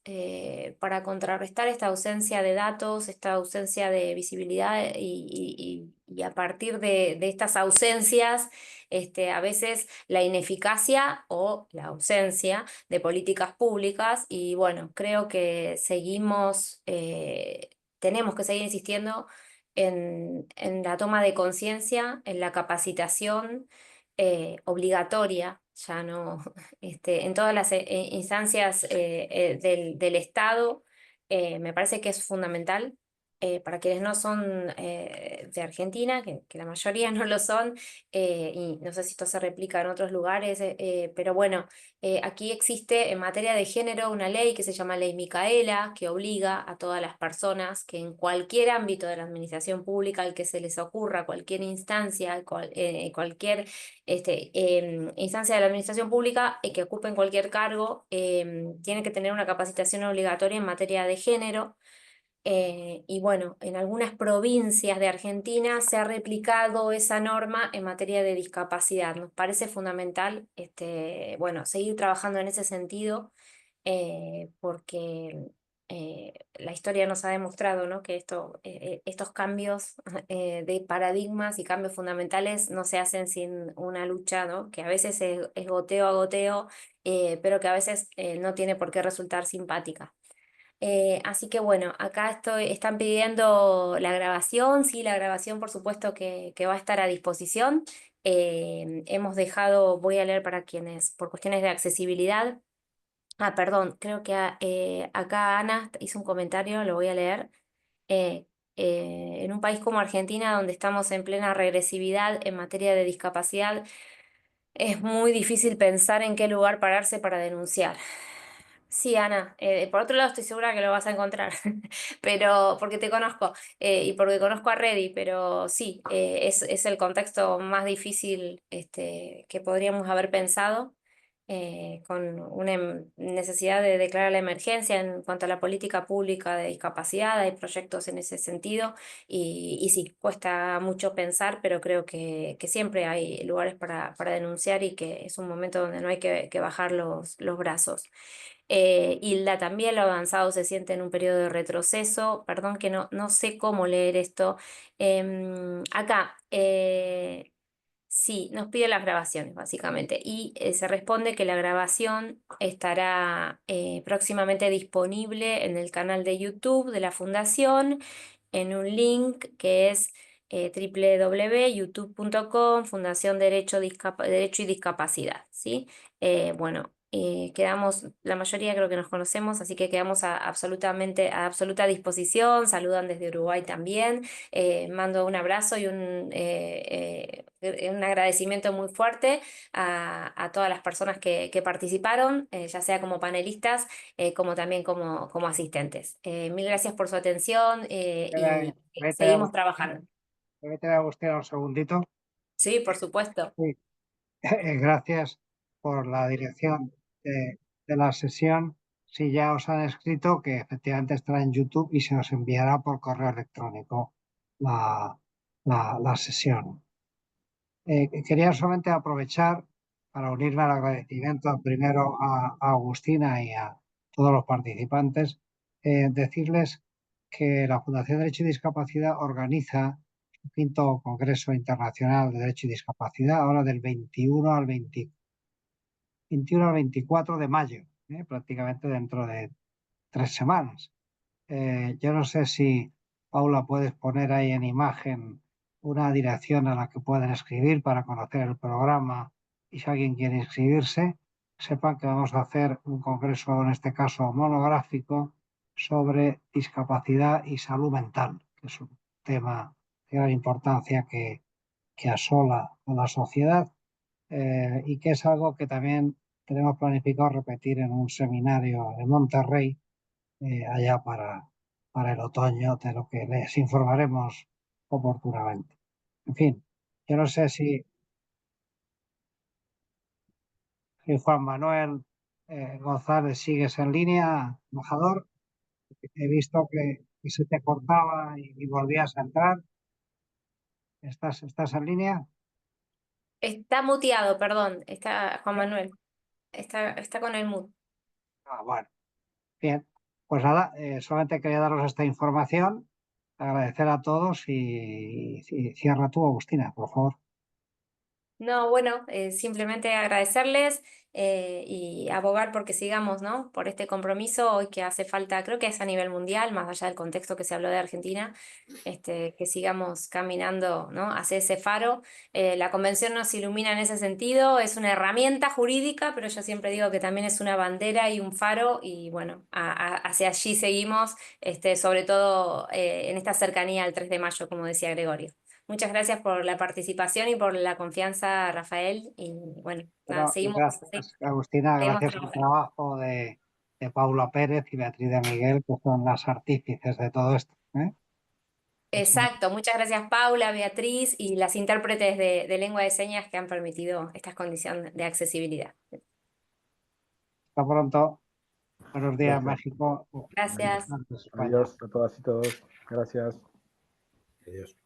para contrarrestar esta ausencia de datos, esta ausencia de visibilidad, y a partir de estas ausencias, a veces la ineficacia o la ausencia de políticas públicas. Y bueno, creo que tenemos que seguir insistiendo en la toma de conciencia, en la capacitación obligatoria, ya no, en todas las instancias del Estado. Me parece que es fundamental. para quienes no son de Argentina, que la mayoría no lo son, y no sé si esto se replica en otros lugares, pero bueno, aquí existe en materia de género una ley que se llama Ley Micaela, que obliga a todas las personas que en cualquier ámbito de la administración pública al que se les ocurra, cualquier instancia, cualquier instancia de la administración pública que ocupen cualquier cargo, tiene que tener una capacitación obligatoria en materia de género. Y bueno, en algunas provincias de Argentina se ha replicado esa norma en materia de discapacidad. Nos parece fundamental, bueno, seguir trabajando en ese sentido, porque la historia nos ha demostrado, ¿no?, que estos cambios de paradigmas y cambios fundamentales no se hacen sin una lucha, ¿no?, que a veces es goteo a goteo, pero que a veces no tiene por qué resultar simpática. Así que bueno, acá están pidiendo la grabación, sí, la grabación por supuesto que va a estar a disposición. Hemos dejado, voy a leer para quienes, por cuestiones de accesibilidad. Ah, perdón, creo que acá Ana hizo un comentario, lo voy a leer. Eh, en un país como Argentina, donde estamos en plena regresividad en materia de discapacidad, es muy difícil pensar en qué lugar pararse para denunciar. Sí, Ana, por otro lado estoy segura que lo vas a encontrar, pero porque te conozco y porque conozco a Reddy, pero sí, es el contexto más difícil que podríamos haber pensado, con una necesidad de declarar la emergencia en cuanto a la política pública de discapacidad. Hay proyectos en ese sentido y sí, cuesta mucho pensar, pero creo que siempre hay lugares para denunciar y que es un momento donde no hay que bajar los brazos. Hilda también, lo avanzado se siente en un periodo de retroceso. Perdón que no sé cómo leer esto. Acá, sí, nos pide las grabaciones, básicamente. Y se responde que la grabación estará próximamente disponible en el canal de YouTube de la Fundación, en un link que es www.youtube.com, Fundación Derecho y Discapacidad, ¿sí? Bueno, quedamos, la mayoría creo que nos conocemos, así que quedamos absolutamente a absoluta disposición. Saludan desde Uruguay también. Mando un abrazo y un agradecimiento muy fuerte a todas las personas que participaron, ya sea como panelistas, como también como asistentes. Mil gracias por su atención y seguimos trabajando. Permíteme, Agustina, un segundito. Sí, por supuesto. Sí. Gracias por la dirección de la sesión. Sí, ya os han escrito que efectivamente estará en YouTube y se os enviará por correo electrónico la sesión. Quería solamente aprovechar para unirme al agradecimiento primero a Agustina y a todos los participantes, decirles que la Fundación Derecho y Discapacidad organiza su quinto Congreso Internacional de Derecho y Discapacidad, ahora del 21 al 24 de mayo, prácticamente dentro de 3 semanas. Yo no sé si, Paula, puedes poner ahí en imagen una dirección a la que pueden escribir para conocer el programa y si alguien quiere inscribirse, sepan que vamos a hacer un congreso, en este caso monográfico, sobre discapacidad y salud mental, que es un tema de gran importancia que asola a la sociedad y que es algo que también tenemos planificado repetir en un seminario en Monterrey allá para el otoño, de lo que les informaremos oportunamente. En fin, yo no sé si Juan Manuel González sigues en línea, embajador. He visto que se te cortaba y volvías a entrar. ¿Estás en línea? Está muteado, perdón. Está Juan Manuel. Está con el mute. Bueno, bien. Pues nada, solamente quería daros esta información, agradecer a todos y cierra tú, Agustina, por favor. No, bueno, simplemente agradecerles y abogar porque sigamos, ¿no? Por este compromiso hoy que hace falta, creo que es a nivel mundial, más allá del contexto que se habló de Argentina, que sigamos caminando, ¿no? Hacia ese faro. La convención nos ilumina en ese sentido, es una herramienta jurídica, pero yo siempre digo que también es una bandera y un faro y bueno, hacia allí seguimos, sobre todo en esta cercanía al 3 de mayo, como decía Gregorio. Muchas gracias por la participación y por la confianza, Rafael. Y bueno, nada, Pero gracias, Agustina, seguimos gracias al trabajando. trabajo de Paula Pérez y Beatriz de Miguel, que son las artífices de todo esto. Exacto, muchas gracias Paula, Beatriz y las intérpretes de lengua de señas que han permitido estas condiciones de accesibilidad. Hasta pronto. Buenos días, Gracias. México. Gracias. Buenas tardes, España. Adiós a todas y todos. Gracias. Adiós.